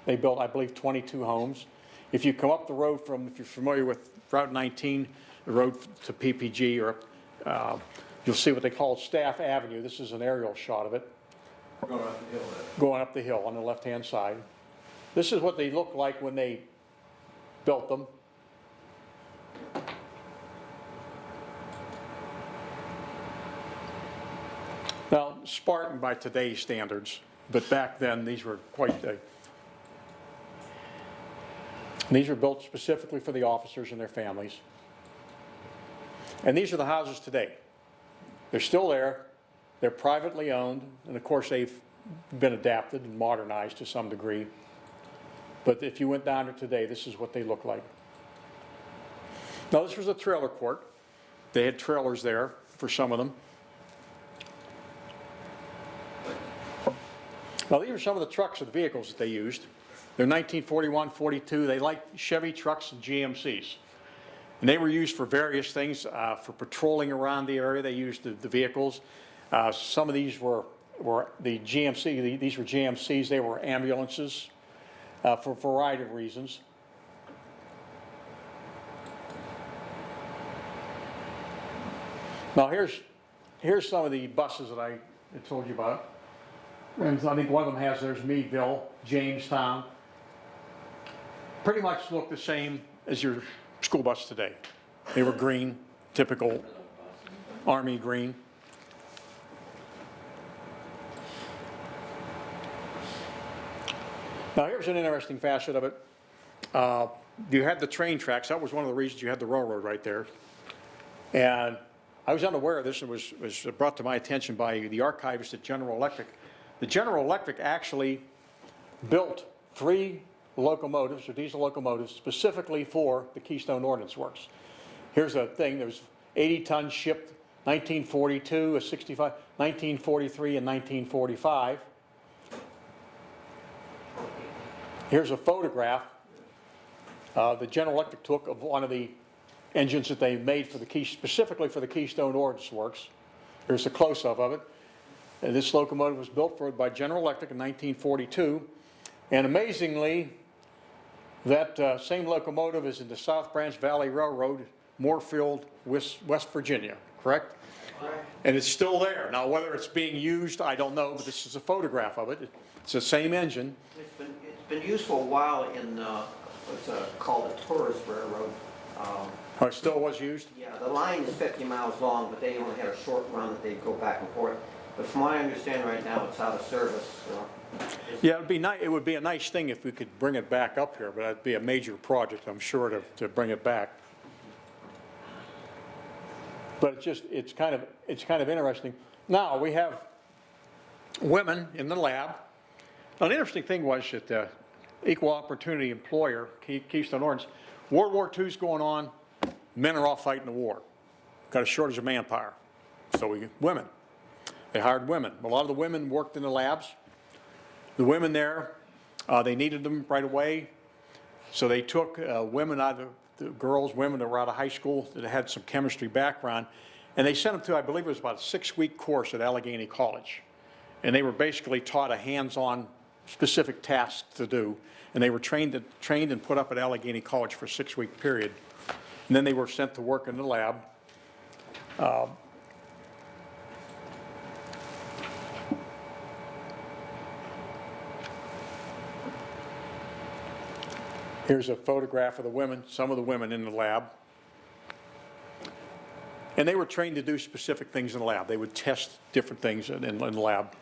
They built, I believe, 22 homes. If you come up the road from, if you're familiar with Route 19, the road to PPG, or you'll see what they call Staff Avenue. This is an aerial shot of it. Going up the hill there. Going up the hill on the left-hand side. This is what they looked like when they built them. Now, Spartan by today's standards, but back then these were quite These were built specifically for the officers and their families. And these are the houses today. They're still there. They're privately owned. And of course, they've been adapted and modernized to some degree. But if you went down there today, this is what they look like. Now, this was a trailer court. They had trailers there for some of them. Now, these are some of the trucks or the vehicles that they used. They're 1941, 42. They liked Chevy trucks and GMCs. And they were used for various things, for patrolling around the area. They used the vehicles. Some of these were the GMC. These were GMCs. They were ambulances for a variety of reasons. Now, here's some of the buses that I told you about. And I think one of them has, there's Meadville, Jamestown. Pretty much look the same as your school bus today. They were green, typical Army green. Now, here's an interesting facet of it. You had the train tracks. That was one of the reasons you had the railroad right there. And I was unaware of this, and was brought to my attention by the archivist at General Electric. The General Electric actually built 3 locomotives, or diesel locomotives, specifically for the Keystone Ordnance Works. Here's a thing. There was 80 tons shipped, 1942, a 65, 1943, and 1945. Here's a photograph the General Electric took of one of the engines that they made for specifically for the Keystone Ordnance Works. Here's a close-up of it. And this locomotive was built by General Electric in 1942. And amazingly, that same locomotive is in the South Branch Valley Railroad, Moorfield, West Virginia, correct? Right. And it's still there. Now, whether it's being used, I don't know, but this is a photograph of it. It's the same engine. It's been used for a while in what's called a tourist railroad. Oh, it still was used? Yeah, the line is 50 miles long, but they only had a short run that they go back and forth. But from what I understand right now, it's out of service. Yeah, it would be a nice thing if we could bring it back up here, but that'd be a major project, I'm sure, to bring it back. But it's kind of interesting. Now we have women in the lab. Now, an interesting thing was that the equal opportunity employer, Keystone Ordnance, World War II's going on, men are off fighting the war. Got a shortage of manpower. So women. They hired women. A lot of the women worked in the labs. The women there, they needed them right away. So they took women out of women that were out of high school that had some chemistry background, and they sent them to, I believe it was about a 6-week course at Allegheny College. And they were basically taught a hands-on specific task to do. And they were trained and put up at Allegheny College for a 6-week period. And then they were sent to work in the lab. Here's a photograph of the women, some of the women in the lab. And they were trained to do specific things in the lab. They would test different things in the lab.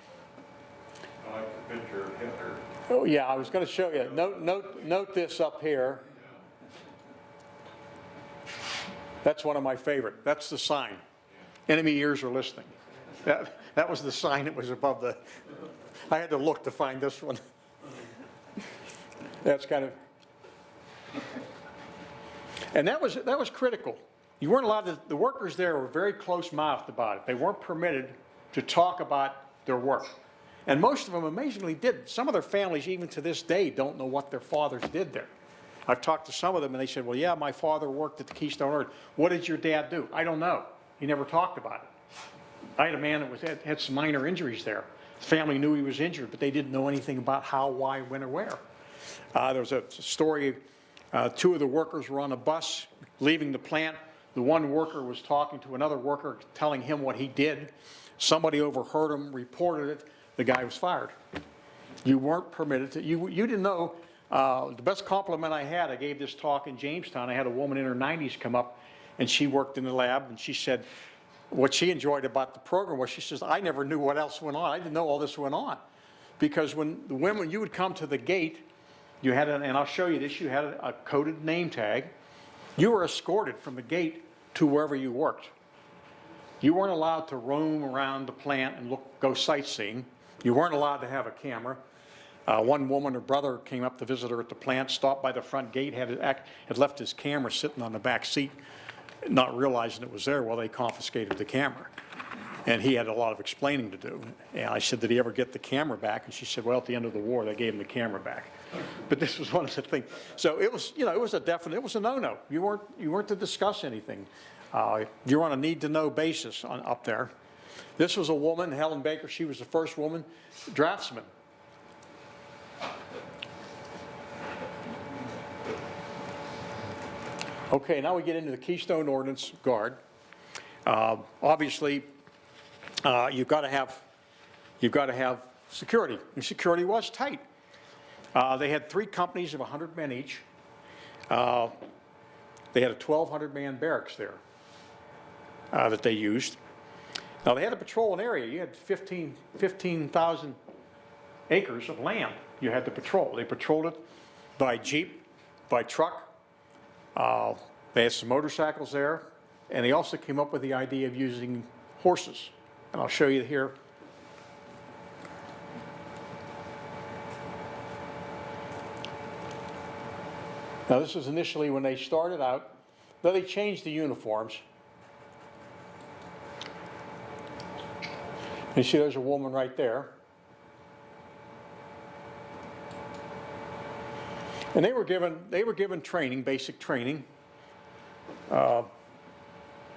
I like the picture of Hitler. Oh, yeah, I was going to show you. Note this up here. That's one of my favorite. That's the sign. Enemy ears are listening. That was the sign that was above the... I had to look to find this one. That's kind of... And that was critical. You weren't allowed to... The workers there were very close-mouthed about it. They weren't permitted to talk about their work. And most of them amazingly did. Some of their families, even to this day, don't know what their fathers did there. I've talked to some of them, and they said, well, yeah, my father worked at the Keystone Ordnance. What did your dad do? I don't know. He never talked about it. I had a man that had some minor injuries there. His family knew he was injured, but they didn't know anything about how, why, when, or where. There was a story, 2 of the workers were on a bus leaving the plant. The one worker was talking to another worker, telling him what he did. Somebody overheard him, reported it. The guy was fired. You weren't permitted to, you didn't know. The best compliment I had, I gave this talk in Jamestown. I had a woman in her 90s come up, and she worked in the lab, and she said what she enjoyed about the program was, she says, I never knew what else went on. I didn't know all this went on. Because when the women, you would come to the gate, you had, and I'll show you this, you had a coded name tag. You were escorted from the gate to wherever you worked. You weren't allowed to roam around the plant and go sightseeing. You weren't allowed to have a camera. One woman, her brother came up to visit her at the plant, stopped by the front gate, had left his camera sitting on the back seat, not realizing it was there. Well, they confiscated the camera. And he had a lot of explaining to do. And I said, did he ever get the camera back? And she said, well, at the end of the war, they gave him the camera back. But this was one of the things. So it was, it was a no-no. You weren't to discuss anything. You're on a need-to-know basis up there. This was a woman, Helen Baker. She was the first woman draftsman. Okay, now we get into the Keystone Ordnance Guard. Obviously, you've got to have security. And security was tight. They had 3 companies of 100 men each. They had a 1,200-man barracks there that they used. Now, they had to patrol an area. You had 15,000 acres of land you had to patrol. They patrolled it by jeep, by truck. They had some motorcycles there. And they also came up with the idea of using horses. And I'll show you here. Now, this was initially when they started out. Though they changed the uniforms. You see there's a woman right there. And they were given training, basic training.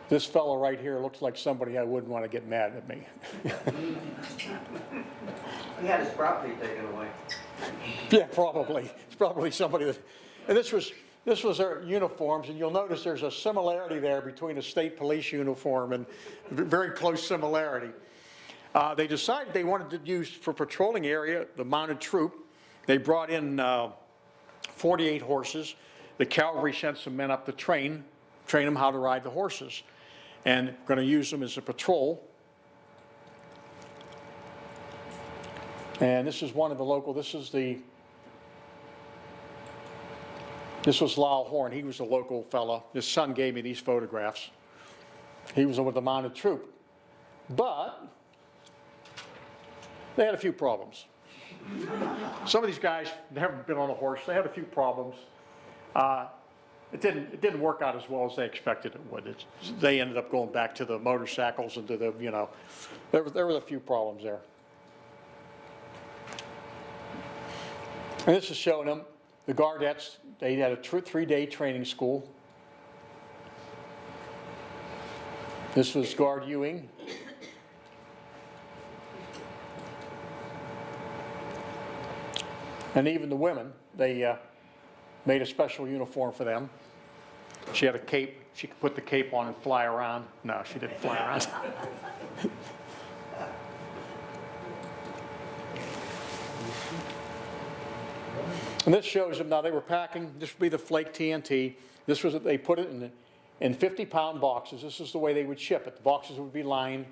This fellow right here looks like somebody I wouldn't want to get mad at me. He had his property taken away. Yeah, probably. It's probably somebody that, and this was their uniforms, and you'll notice there's a similarity there between a state police uniform and very close similarity. They decided they wanted to use, for patrolling area, the mounted troop. They brought in 48 horses. The cavalry sent some men up to train them how to ride the horses. And going to use them as a patrol. And this is one of the local, this was Lyle Horn. He was a local fella. His son gave me these photographs. He was with the mounted troop. But they had a few problems. Some of these guys never been on a horse. They had a few problems. It didn't work out as well as they expected it would. They ended up going back to the motorcycles and to the, there were a few problems there. And this is showing them, the Guardettes, they had a 3-day training school. This was Guard Ewing. And even the women, they made a special uniform for them. She had a cape. She could put the cape on and fly around. No, she didn't fly around. And this shows them, now they were packing, this would be the flake TNT. This was, they put it in 50-pound boxes. This is the way they would ship it. The boxes would be lined.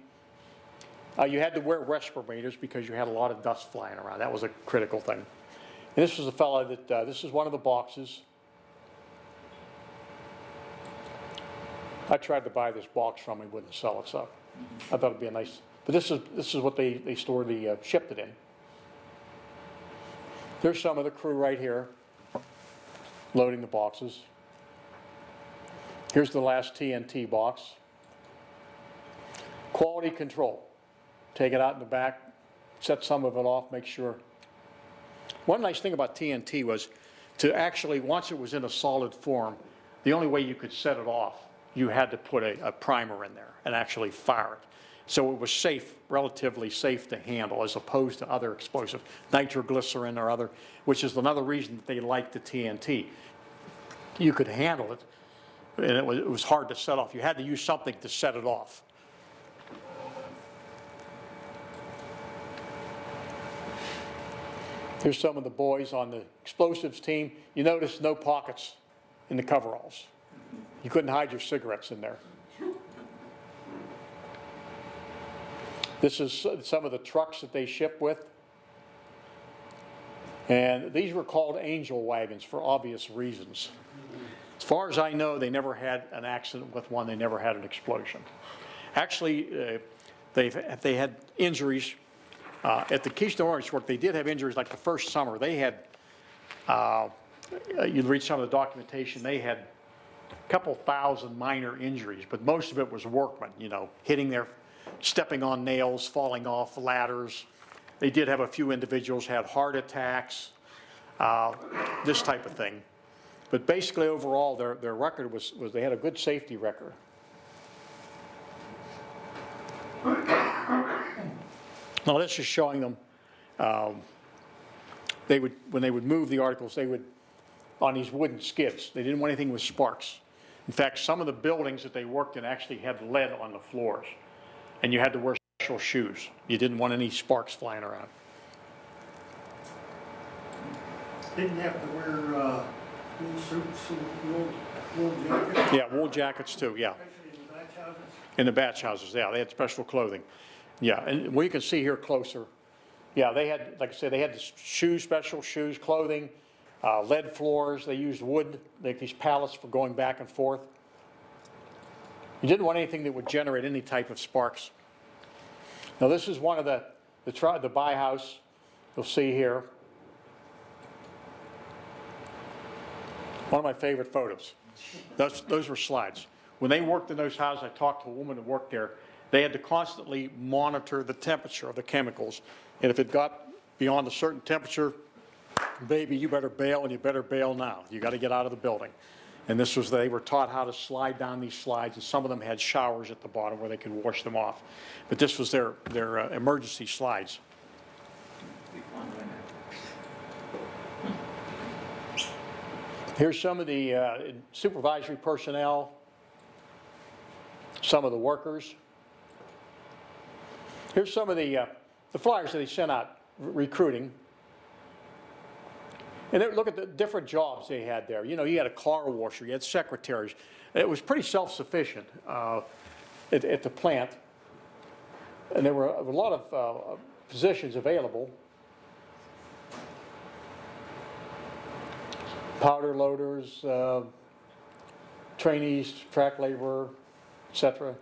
You had to wear respirators because you had a lot of dust flying around. That was a critical thing. And this was a fellow that, this is one of the boxes. I tried to buy this box from him, he wouldn't sell it, so I thought it'd be a nice, but this is what they store the, shipped it in. There's some of the crew right here, loading the boxes. Here's the last TNT box. Quality control. Take it out in the back, set some of it off, make sure. One nice thing about TNT was to actually, once it was in a solid form, the only way you could set it off, you had to put a primer in there and actually fire it. So it was safe, relatively safe to handle, as opposed to other explosives, nitroglycerin or other, which is another reason that they liked the TNT. You could handle it, and it was hard to set off. You had to use something to set it off. Here's some of the boys on the explosives team. You notice no pockets in the coveralls. You couldn't hide your cigarettes in there. This is some of the trucks that they ship with. And these were called angel wagons for obvious reasons. As far as I know, they never had an accident with one. They never had an explosion. Actually, they had injuries. At the Keystone Ordnance work, they did have injuries like the first summer. They had, you'd read some of the documentation, they had a couple thousand minor injuries, but most of it was workmen, you know, stepping on nails, falling off ladders. They did have a few individuals had heart attacks, this type of thing. But basically overall, their record was they had a good safety record. Now this is showing them, when they would move the articles, they would, on these wooden skids, they didn't want anything with sparks. In fact, some of the buildings that they worked in actually had lead on the floors, and you had to wear special shoes. You didn't want any sparks flying around. Didn't have to wear wool suits and wool jackets, Yeah, wool jackets too, yeah. especially in the batch houses. In the batch houses, yeah, they had special clothing. Yeah, and we can see here closer, yeah, they had, like I said, they had the shoes, special shoes, clothing, lead floors. They used wood, like these pallets for going back and forth. You didn't want anything that would generate any type of sparks. Now this is one of the WWII house you'll see here. One of my favorite photos. Those were slides. When they worked in those houses, I talked to a woman that worked there. They had to constantly monitor the temperature of the chemicals. And if it got beyond a certain temperature, baby, you better bail, and you better bail now. You got to get out of the building. And they were taught how to slide down these slides, and some of them had showers at the bottom where they could wash them off. But this was their emergency slides. Here's some of the supervisory personnel, some of the workers. Here's some of the flyers that they sent out recruiting. And look at the different jobs they had there. You know, you had a car washer, you had secretaries. It was pretty self-sufficient at the plant. And there were a lot of positions available. Powder loaders, trainees, track laborer, etc.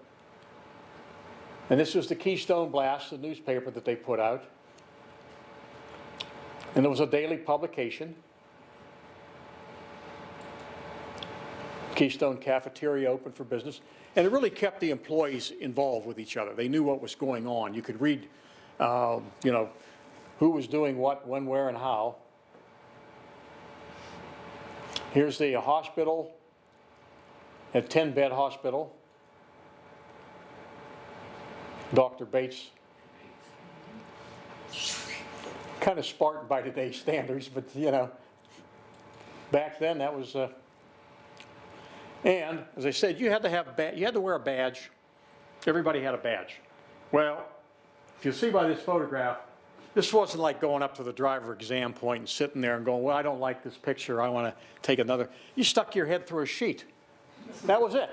And this was the Keystone Blast, the newspaper that they put out. And it was a daily publication. Keystone Cafeteria open for business. And it really kept the employees involved with each other. They knew what was going on. You could read, you know, who was doing what, when, where, and how. Here's the hospital, a 10-bed hospital. Dr. Bates, kind of Spartan by today's standards, but you know, back then that was, and as I said, you had to wear a badge. Everybody had a badge. Well, if you see by this photograph, this wasn't like going up to the driver exam point and sitting there and going, well, I don't like this picture, I want to take another. You stuck your head through a sheet. That was it.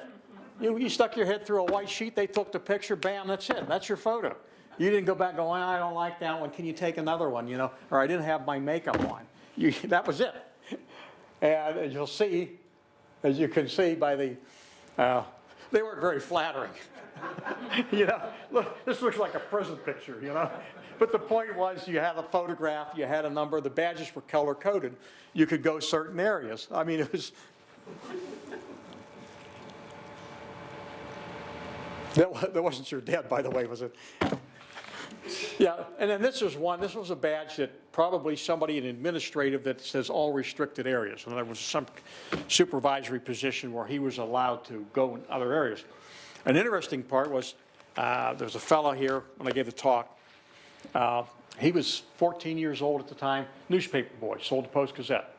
You stuck your head through a white sheet, they took the picture, bam, that's it. That's your photo. You didn't go back and go, well, I don't like that one, can you take another one, you know? Or I didn't have my makeup on. That was it. And as you'll see, as you can see by the, they weren't very flattering. You know, look, this looks like a prison picture, you know? But the point was you had a photograph, you had a number, the badges were color-coded. You could go certain areas. I mean, it was... That wasn't your dad, by the way, was it? Yeah, and then this was a badge that probably somebody in administrative that says all restricted areas. And there was some supervisory position where he was allowed to go in other areas. An interesting part was there was a fellow here when I gave the talk. He was 14 years old at the time, newspaper boy, sold the Post-Gazette.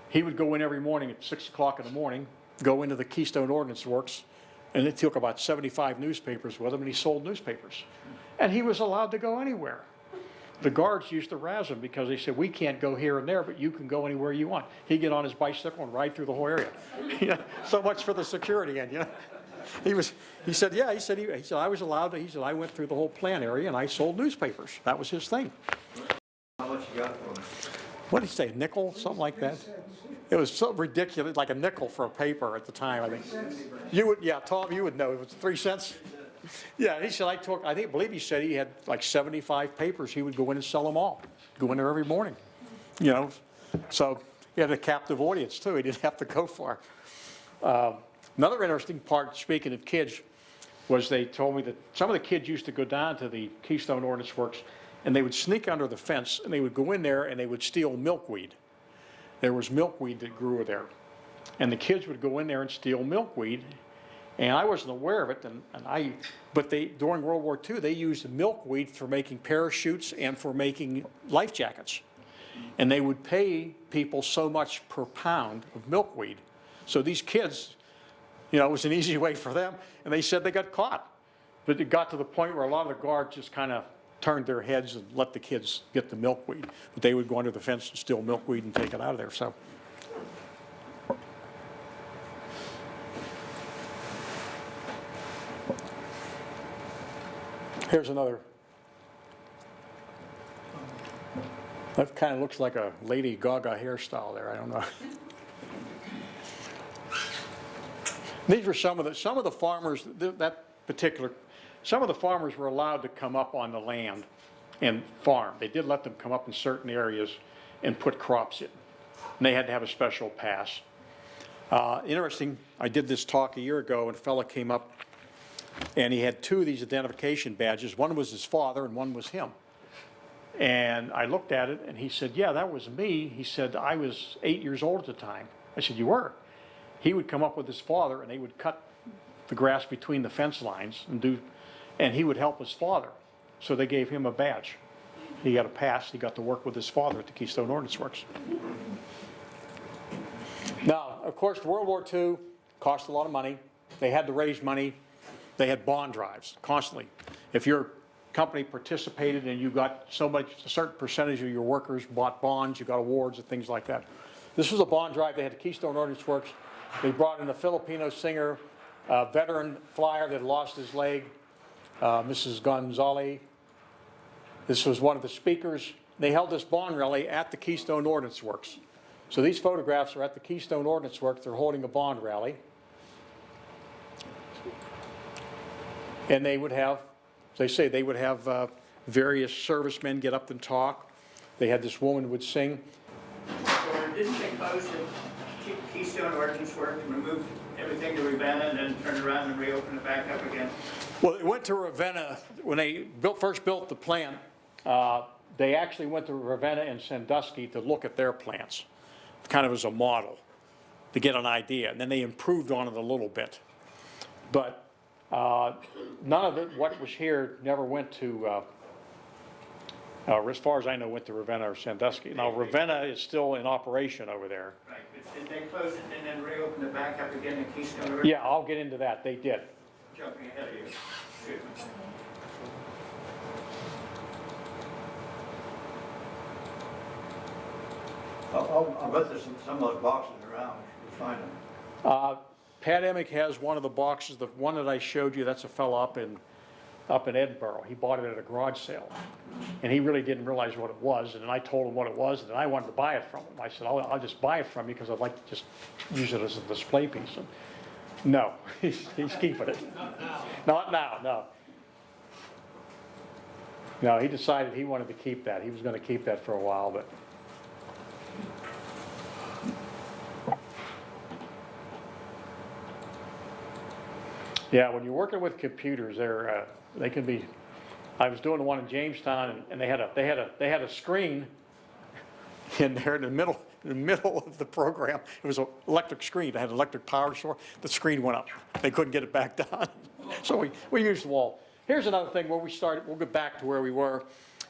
He would go in every morning at 6 o'clock in the morning, go into the Keystone Ordnance Works, and it took about 75 newspapers with him, and he sold newspapers. And he was allowed to go anywhere. The guards used to razz him because they said, we can't go here and there, but you can go anywhere you want. He'd get on his bicycle and ride through the whole area. You know, so much for the security end, you know. He said, I was allowed to, he said, I went through the whole plant area and I sold newspapers. That was his thing. How much you got for him? what did he say, a nickel, something like that? It was so ridiculous, like a nickel for a paper at the time, I think. You would, yeah, Tom, you would know, it was 3 cents. Yeah, he said, I believe he said he had like 75 papers. He would go in and sell them all. Go in there every morning, you know. So he had a captive audience too. He didn't have to go far. Another interesting part, speaking of kids, was they told me that some of the kids used to go down to the Keystone Ordnance Works and they would sneak under the fence and they would go in there and they would steal milkweed. There was milkweed that grew there. And the kids would go in there and steal milkweed. And I wasn't aware of it, but during World War II, they used milkweed for making parachutes and for making life jackets. And they would pay people so much per pound of milkweed. So these kids, you know, it was an easy way for them, and they said they got caught. But it got to the point where a lot of the guards just kind of turned their heads and let the kids get the milkweed. But they would go under the fence and steal milkweed and take it out of there. So. Here's another. That kind of looks like a Lady Gaga hairstyle there. I don't know. These were some of the farmers. Some of the farmers were allowed to come up on the land and farm. They did let them come up in certain areas and put crops in. And they had to have a special pass. Interesting. I did this talk a year ago, and a fellow came up. And he had 2 of these identification badges. One was his father and one was him. And I looked at it and he said, yeah, that was me. He said, I was 8 years old at the time. I said, you were? He would come up with his father and they would cut the grass between the fence lines and he would help his father. So they gave him a badge. He got a pass. He got to work with his father at the Keystone Ordnance Works. Now, of course, World War II cost a lot of money. They had to raise money. They had bond drives constantly. If your company participated and you got a certain percentage of your workers bought bonds, you got awards and things like that. This was a bond drive. They had the Keystone Ordnance Works. They brought in a Filipino singer, a veteran flyer that lost his leg, Mrs. Gonzalez. This was one of the speakers. They held this bond rally at the Keystone Ordnance Works. So these photographs are at the Keystone Ordnance Works. They're holding a bond rally. And they would have, as they say, they would have various servicemen get up and talk. They had this woman would sing. Or didn't they close the Keystone Ordnance Works and remove everything to Ravenna and then turn around and reopen it back up again? Well, they went to Ravenna, when they first built the plant, they actually went to Ravenna and Sandusky to look at their plants, kind of as a model, to get an idea. And then they improved on it a little bit. But none of it, what was here, never went to, as far as I know, went to Ravenna or Sandusky. Now, Ravenna is still in operation over there. Right, but did they close it and then reopen it back up again at Keystone Ordnance? Yeah, I'll get into that. They did. Jumping ahead of you. Excuse me. I'll bet there's some of those boxes around, you'll find them. Pat Emick has one of the boxes, the one that I showed you, that's a fellow up in Edinburgh. He bought it at a garage sale. And he really didn't realize what it was. And then I told him what it was, and I wanted to buy it from him. I said, I'll just buy it from you because I'd like to just use it as a display piece. And no, he's keeping it. Not now, no. No, he decided he wanted to keep that. He was going to keep that for a while, but. Yeah, when you're working with computers, they can be. I was doing one in Jamestown, and they had a screen in there in the middle of the program. It was an electric screen. It had an electric power source. The screen went up. They couldn't get it back down, so we used the wall. Here's another thing where we started. We'll get back to where we were.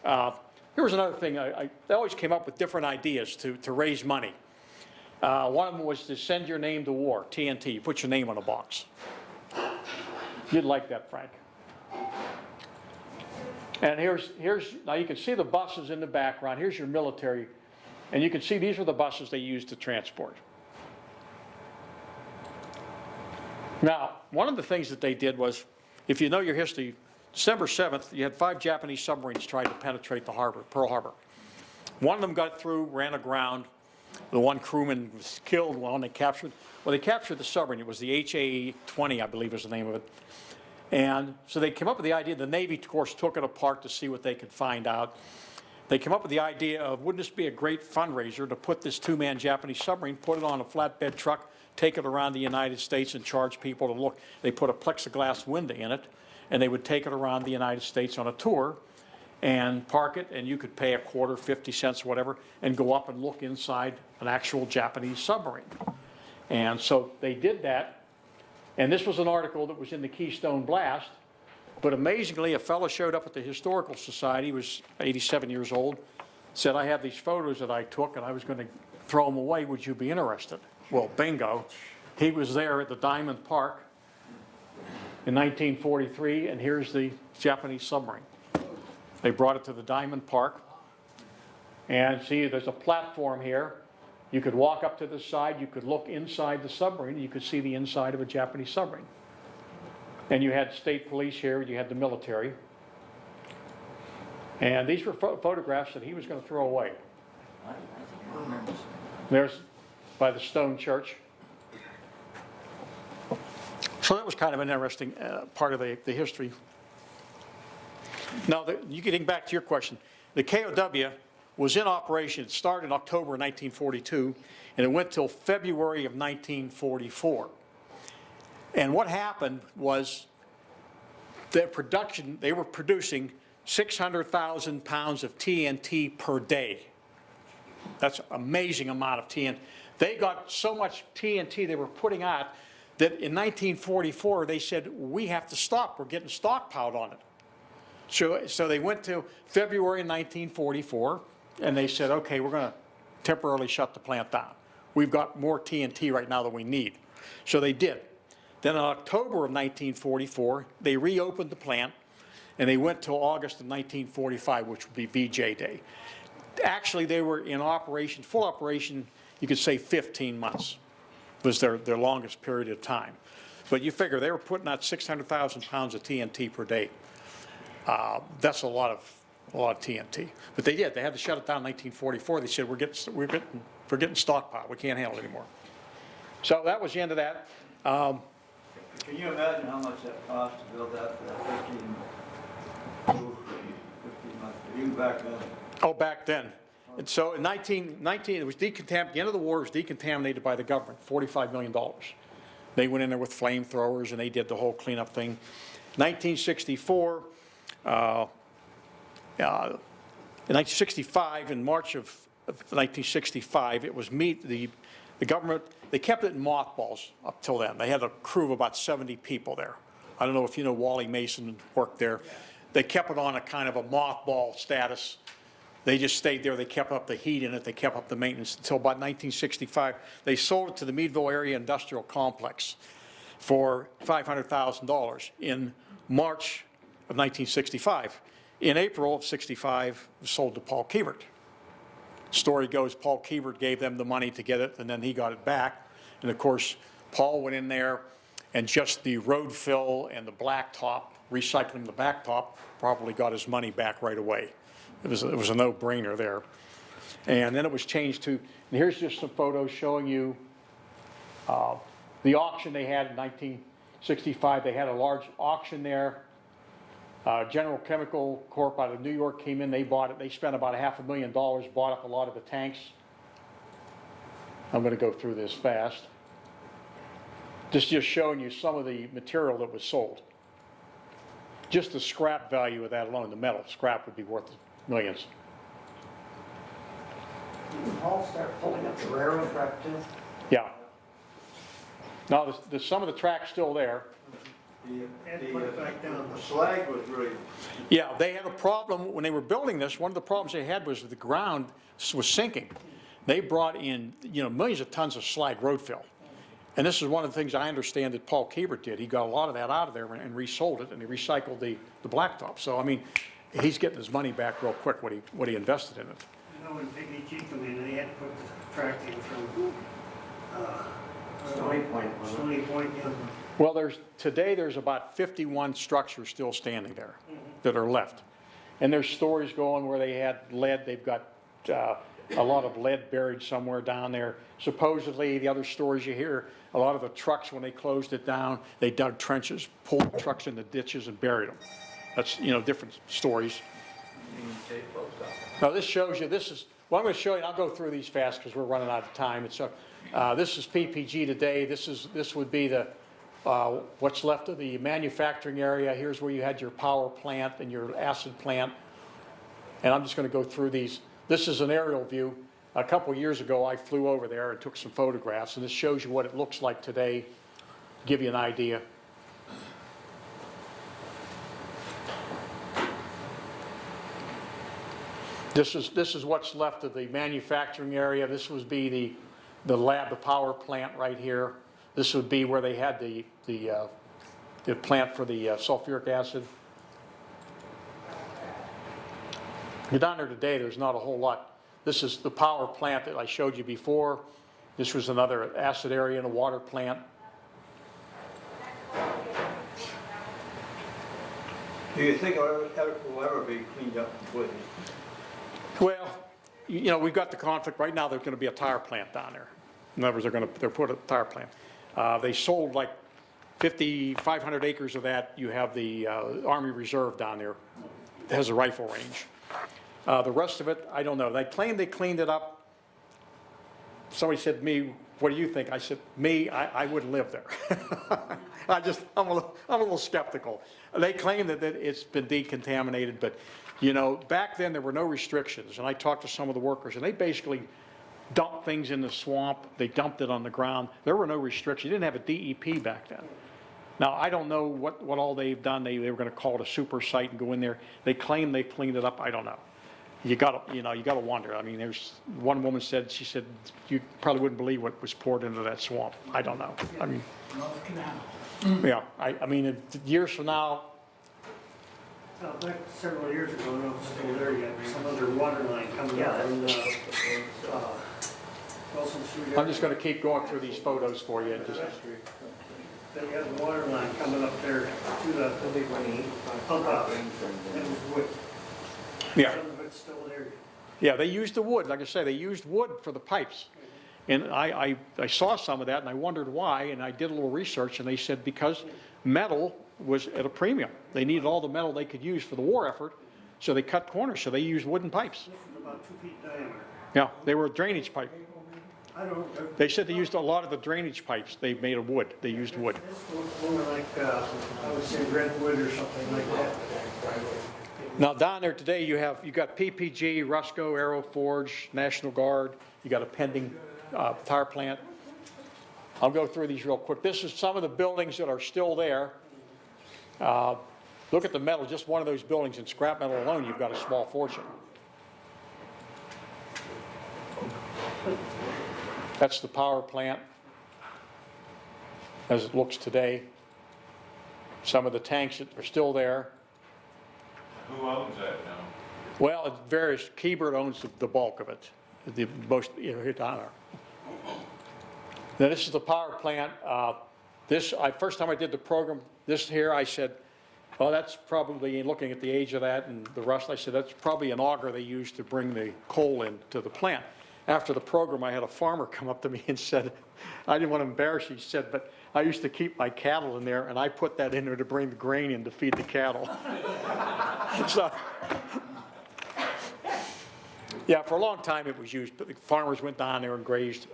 Here was another thing. They always came up with different ideas to raise money. One of them was to send your name to war, TNT. You put your name on a box. You'd like that, Frank. And here's now you can see the buses in the background. Here's your military, and you can see these are the buses they used to transport. Now, one of the things that they did was, if you know your history, December 7th, you had 5 Japanese submarines trying to penetrate the harbor, Pearl Harbor. One of them got through, ran aground. The one crewman was killed when they captured the submarine. It was the HA-20, I believe is the name of it. And so they came up with the idea, the Navy, of course, took it apart to see what they could find out. They came up with the idea of, wouldn't this be a great fundraiser to put this two-man Japanese submarine, put it on a flatbed truck, take it around the United States and charge people to look. They put a plexiglass window in it, and they would take it around the United States on a tour and park it, and you could pay a quarter, 50 cents, whatever, and go up and look inside an actual Japanese submarine. And so they did that, and this was an article that was in the Keystone Blast, but amazingly, a fellow showed up at the Historical Society, he was 87 years old, said, I have these photos that I took, and I was going to throw them away, would you be interested? Well, bingo. He was there at the Diamond Park in 1943, and here's the Japanese submarine. They brought it to the Diamond Park. And see, there's a platform here. You could walk up to the side, you could look inside the submarine, and you could see the inside of a Japanese submarine. And you had state police here, you had the military. And these were photographs that he was going to throw away. There's by the stone church. So that was kind of an interesting part of the history. Now, you getting back to your question, the KOW was in operation. It started in October 1942, and it went till February of 1944. And what happened was their production, they were producing 600,000 pounds of TNT per day. That's an amazing amount of TNT. They got so much TNT they were putting out that in 1944 they said, we have to stop, we're getting stockpiled on it. So they went to February 1944 and they said, okay, we're going to temporarily shut the plant down. We've got more TNT right now than we need. So they did. Then in October of 1944, they reopened the plant and they went till August of 1945, which would be VJ Day. Actually, they were in operation, full operation, you could say 15 months was their longest period of time. But you figure they were putting out 600,000 pounds of TNT per day. That's a lot of TNT. But they did. They had to shut it down in 1944. They said, we're getting stockpiled. We can't handle it anymore. So that was the end of that. Can you imagine how much that cost to build that for that 15 months, even back then? Oh, back then. And so in 1919, it was decontaminated. The end of the war was decontaminated by the government, $45 million. They went in there with flamethrowers and they did the whole cleanup thing. 1964, in 1965, in March of 1965, it was the government, they kept it in mothballs up till then. They had a crew of about 70 people there. I don't know if you know Wally Mason worked there. They kept it on a kind of a mothball status. They just stayed there. They kept up the heat in it. They kept up the maintenance until about 1965. They sold it to the Meadville Area Industrial Complex for $500,000 in March of 1965. In April of 65, it was sold to Paul Keebert. Story goes, Paul Keebert gave them the money to get it, and then he got it back. And of course, Paul went in there, and just the road fill and the blacktop, recycling the blacktop, probably got his money back right away. It was a no-brainer there. And then it was changed to, and here's just some photos showing you the auction they had in 1965. They had a large auction there. General Chemical Corp out of New York came in, they bought it. They spent about $500,000, bought up a lot of the tanks. I'm going to go through this fast. Just showing you some of the material that was sold. Just the scrap value of that alone, the metal scrap would be worth millions. Did Paul start pulling up the railroad track too? Yeah. Now, some of the track's still there. The slag was really, Yeah, they had a problem when they were building this. One of the problems they had was the ground was sinking. They brought in, millions of tons of slag road fill. And this is one of the things I understand that Paul Keebert did. He got a lot of that out of there and resold it, and he recycled the blacktop. So, I mean, he's getting his money back real quick what he invested in it. When Big G come in, they had to put the track in from, Stony Point. Stony Point, yeah. Well, today there's about 51 structures still standing there that are left. And there's stories going where they had lead, they've got a lot of lead buried somewhere down there. Supposedly, the other stories you hear, a lot of the trucks, when they closed it down, they dug trenches, pulled the trucks in the ditches and buried them. That's, different stories. Now, this shows you, well, I'm going to show you, and I'll go through these fast because we're running out of time. This is PPG today. This would be the, what's left of the manufacturing area. Here's where you had your power plant and your acid plant. And I'm just going to go through these. This is an aerial view. A couple years ago, I flew over there and took some photographs, and this shows you what it looks like today, to give you an idea. This is what's left of the manufacturing area. This would be the lab, the power plant right here. This would be where they had the plant for the sulfuric acid. You're down there today, there's not a whole lot. This is the power plant that I showed you before. This was another acid area and a water plant. Do you think it will ever be cleaned up completely? Well, we've got the conflict right now. There's going to be a tire plant down there. In other words, they're put a tire plant. They sold like 500 acres of that. You have the Army Reserve down there. It has a rifle range. The rest of it, I don't know. They claim they cleaned it up. Somebody said to me, "What do you think?" I said, I wouldn't live there. I'm a little skeptical. They claim that it's been decontaminated, but back then there were no restrictions. And I talked to some of the workers, and they basically dumped things in the swamp. They dumped it on the ground. There were no restrictions. You didn't have a DEP back then. Now, I don't know what all they've done. They were going to call it a super site and go in there. They claim they cleaned it up. I don't know. You got to wonder. I mean, there's one woman said, you probably wouldn't believe what was poured into that swamp. I don't know. I mean, yeah. I mean, years from now. Back several years ago, when I was still there, you had some other water line coming up from Wilson Street. I'm just going to keep going through these photos for you. And just, They had the water line coming up there to the pump out. It was wood. yeah. Some of it's still there. Yeah, they used the wood. Like I say, they used wood for the pipes. And I saw some of that, and I wondered why, and I did a little research, and they said because metal was at a premium. They needed all the metal they could use for the war effort, so they cut corners, so they used wooden pipes. This was about 2 feet diameter. Yeah, they were a drainage pipe. I don't. They said they used a lot of the drainage pipes they made of wood. They used wood. This was more like, I would say redwood or something like that. Now down there today, you got PPG, Rusco, Aeroforge, National Guard. You got a pending tire plant. I'll go through these real quick. This is some of the buildings that are still there. Look at the metal. Just one of those buildings in scrap metal alone, you've got a small fortune. That's the power plant as it looks today. Some of the tanks that are still there. Who owns that now? Well, it varies. Keybert owns the bulk of it, the most here down there. Now this is the power plant. First time I did the program, this here, I said, well, that's probably, looking at the age of that and the rust, I said, that's probably an auger they used to bring the coal into the plant. After the program, I had a farmer come up to me and said, I didn't want to embarrass you, he said, but I used to keep my cattle in there, and I put that in there to bring the grain in to feed the cattle. So, yeah, for a long time it was used, but the farmers went down there and grazed.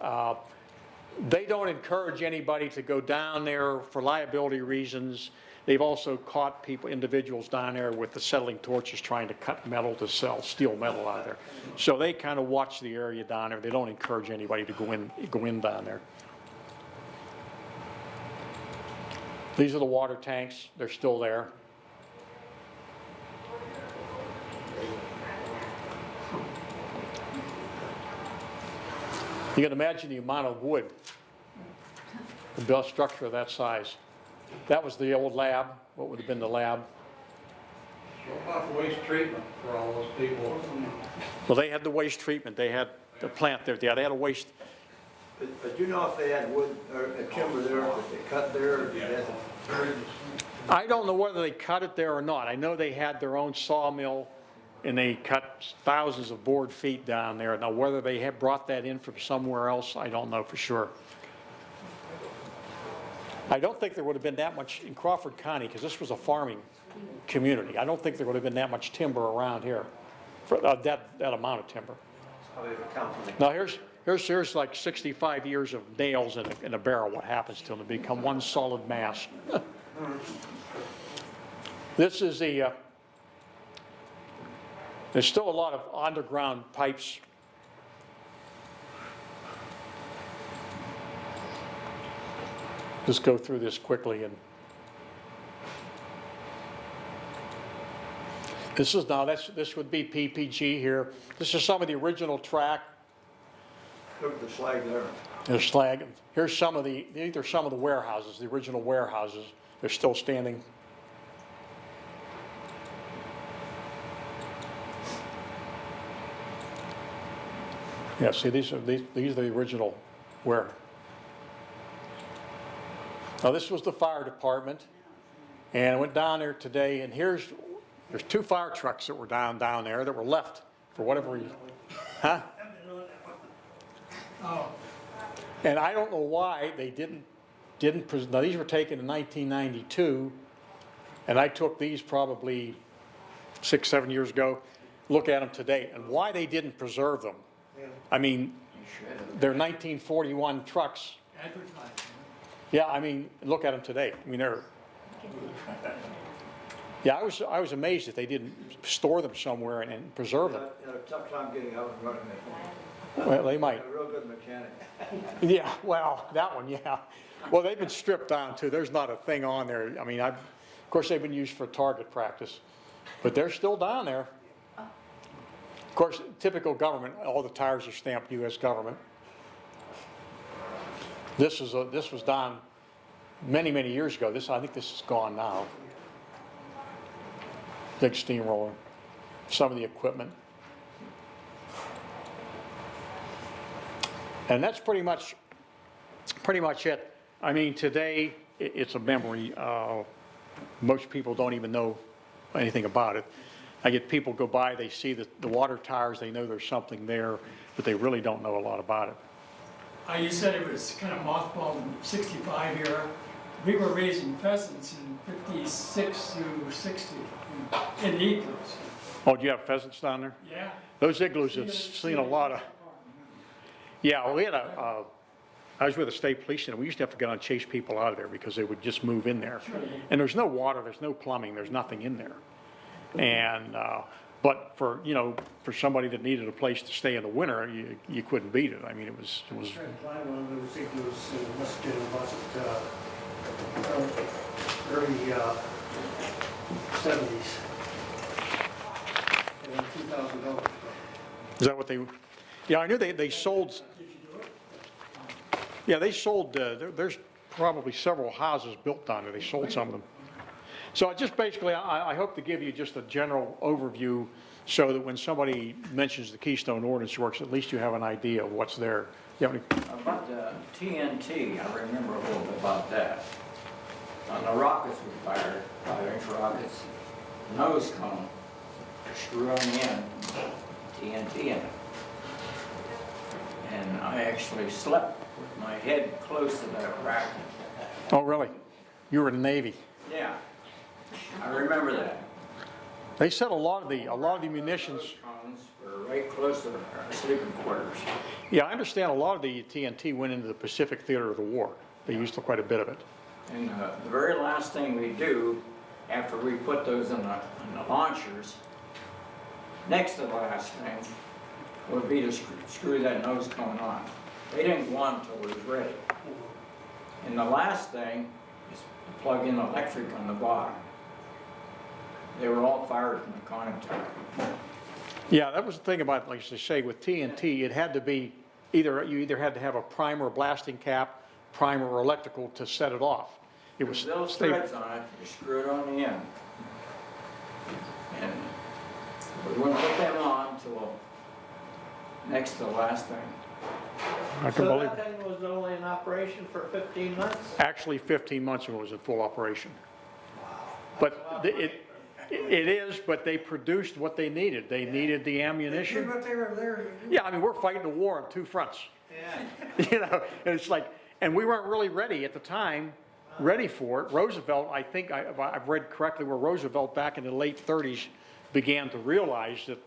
They don't encourage anybody to go down there for liability reasons. They've also caught individuals down there with the settling torches trying to cut metal to sell steel metal out of there. So they kind of watch the area down there. They don't encourage anybody to go in down there. These are the water tanks. They're still there. You can imagine the amount of wood to build a structure of that size. That was the old lab, what would have been the lab. What about waste treatment for all those people? Well, they had the waste treatment. They had the plant there. Yeah, they had a waste. But you know if they had wood or timber there, if they cut there, or did they have to- I don't know whether they cut it there or not. I know they had their own sawmill. and they cut thousands of board feet down there. Now, whether they have brought that in from somewhere else, I don't know for sure. I don't think there would have been that much in Crawford County, because this was a farming community. I don't think there would have been that much timber around here, for that amount of timber. Probably would come from the Now, here's like 65 years of nails in a barrel, what happens to them. They become one solid mass. This is the, there's still a lot of underground pipes. Just go through this quickly. And this would be PPG here. This is some of the original track. Look at the slag there. There's slag. Here's some of the warehouses, the original warehouses. They're still standing. Yeah, see, these are the original Now, this was the fire department, and I went down there today, and there's 2 fire trucks that were down there that were left for whatever reason. Huh? And I don't know why they didn't now these were taken in 1992, and I took these probably 6-7 years ago. Look at them today, and why they didn't preserve them. I mean, they're 1941 trucks. Yeah, I mean, look at them today. I mean, yeah, I was amazed that they didn't store them somewhere and preserve them. Had a tough time getting out and running it. Well, they might. A real good mechanic. Yeah, well, that one, yeah. Well, they've been stripped down too. There's not a thing on there. I mean, of course, they've been used for target practice, but they're still down there. Of course, typical government, all the tires are stamped U.S. government. This was done many, many years ago. I think this is gone now. Big steamroller. Some of the equipment. And that's pretty much it. I mean, today, it's a memory. Most people don't even know anything about it. I get people go by, they see the water towers, they know there's something there, but they really don't know a lot about it. You said it was kind of mothballed in '65 era. We were raising pheasants in '56 through '60 in the igloos. Oh, do you have pheasants down there? Yeah. Those igloos have seen a lot of. Yeah, well, we had I was with the state police, and we used to have to get on and chase people out of there because they would just move in there. And there's no water, there's no plumbing, there's nothing in there. And, but for somebody that needed a place to stay in the winter, you couldn't beat it. I mean, it was. I tried to find one of those igloos, it must have been about early 70s. And $2,000. Is that what they? Yeah, I knew they sold. Yeah, they sold. There's probably several houses built down there. They sold some of them. So just basically, I hope to give you just a general overview so that when somebody mentions the Keystone Ordnance Works, at least you have an idea of what's there. You have any? About the TNT, I remember a little bit about that. On the rockets we fired, 5-inch rockets, nose cone, screw on the end, TNT in it. And I actually slept with my head close to that rack. Oh, really? You were in the Navy. Yeah, I remember that. They said a lot of the munitions. Nose cones were right close to our sleeping quarters. Yeah, I understand a lot of the TNT went into the Pacific theater of the war. They used quite a bit of it. And the very last thing we do after we put those in the launchers, next to the last thing, would be to screw that nose cone on. They didn't go on until it was ready. And the last thing is to plug in electric on the bottom. They were all fired from the conning tower. Yeah, that was the thing about, like I say, with TNT, it had to be you either had to have a primer or blasting cap, primer or electrical to set it off. It was those threads on it, you screw it on the end. And we wouldn't put them on until next to the last thing. I can So believe that thing was only in operation for 15 months? Actually, 15 months when it was in full operation. But It is, but they produced what they needed. They needed the Did ammunition. what they were there to do. Yeah, I mean, we're fighting a war on two fronts. Yeah. You know, and it's like, and we weren't really ready at the time, ready for it. Roosevelt, I think, I've read correctly, where Roosevelt back in the late 30s began to realize that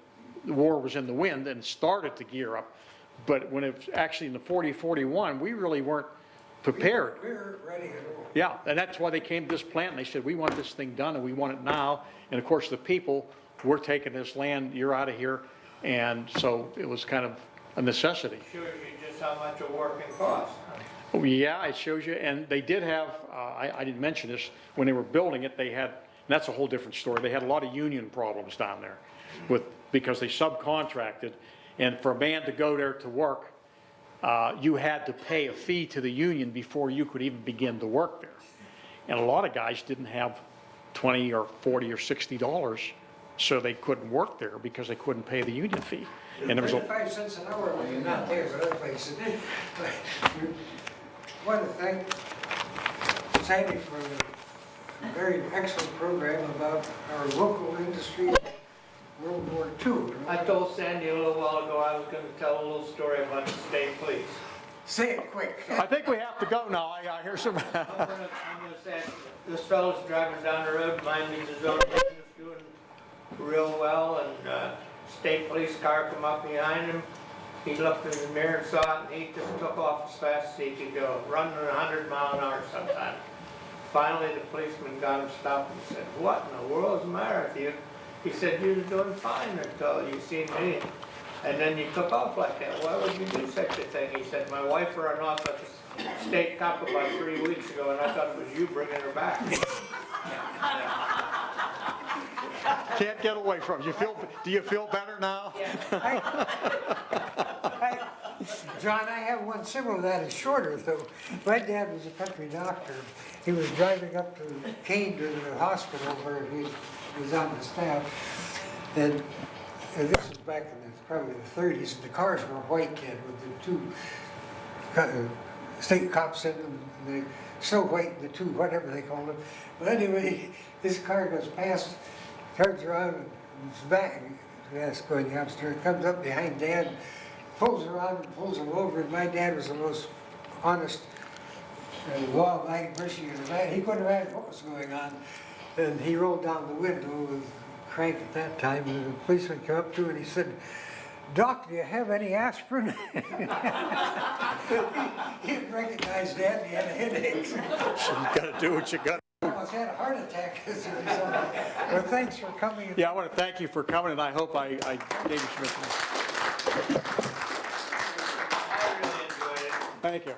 the war was in the wind and started to gear up. But when it was actually in the 40-41, we really weren't prepared. We were ready to go. Yeah, and that's why they came to this plant and they said, we want this thing done and we want it now. And of course, the people, we're taking this land, you're out of here. And so it was kind of a necessity. Shows you just how much a war can cost. Oh, yeah, it shows you, and they did have, I didn't mention this, when they were building it, they had, and that's a whole different story, they had a lot of union problems down there because they subcontracted, and for a man to go there to work, you had to pay a fee to the union before you could even begin to work there. And a lot of guys didn't have $20 or $40 or $60, so they couldn't work there because they couldn't pay the union fee. And there was 35 cents an hour when you're not there, but other places. I want to thank Sandy for a very excellent program about our local industry in World War II. I told Sandy a little while ago I was gonna tell a little story about the state police. Say it quick. I think we have to go now, I hear some. I'm gonna say, this fellow's driving down the road, minding his own business, doing real well, and state police car come up behind him. He looked in the mirror and saw it, and he just took off as fast as he could go, running 100 miles an hour sometimes. Finally, the policeman got him stopped and said, "What in the world's the matter with you?" He said, "You was doing fine until you seen me. And then you took off like that. Why would you do such a thing?" He said, "My wife ran off at the state cop about 3 weeks ago, and I thought it was you bringing her back." Can't get away from it. Do you feel better now? John, I have one similar to that. It's shorter, though. My dad was a country doctor. He was driving up to Keene to the hospital where he was on the staff. And this was back in probably the 30s, and the cars were white then with the two state cops in them, and they Snow White and the two, whatever they called them. But anyway, this car goes past, turns around, and it's back. Yes, going upstairs, comes up behind Dad, pulls around and pulls him over, and my dad was the most honest, law-abiding person in the man. He couldn't imagine what was going on. And he rolled down the window with a crank at that time, and the policeman came up to him and he said, "Doc, do you have any aspirin?" He didn't recognize Dad, he had a headache. So you gotta do what you gotta. He almost had a heart attack. Well, thanks for coming. Yeah, I want to thank you for coming, and I hope I gave you some information. I really enjoyed it. Thank you.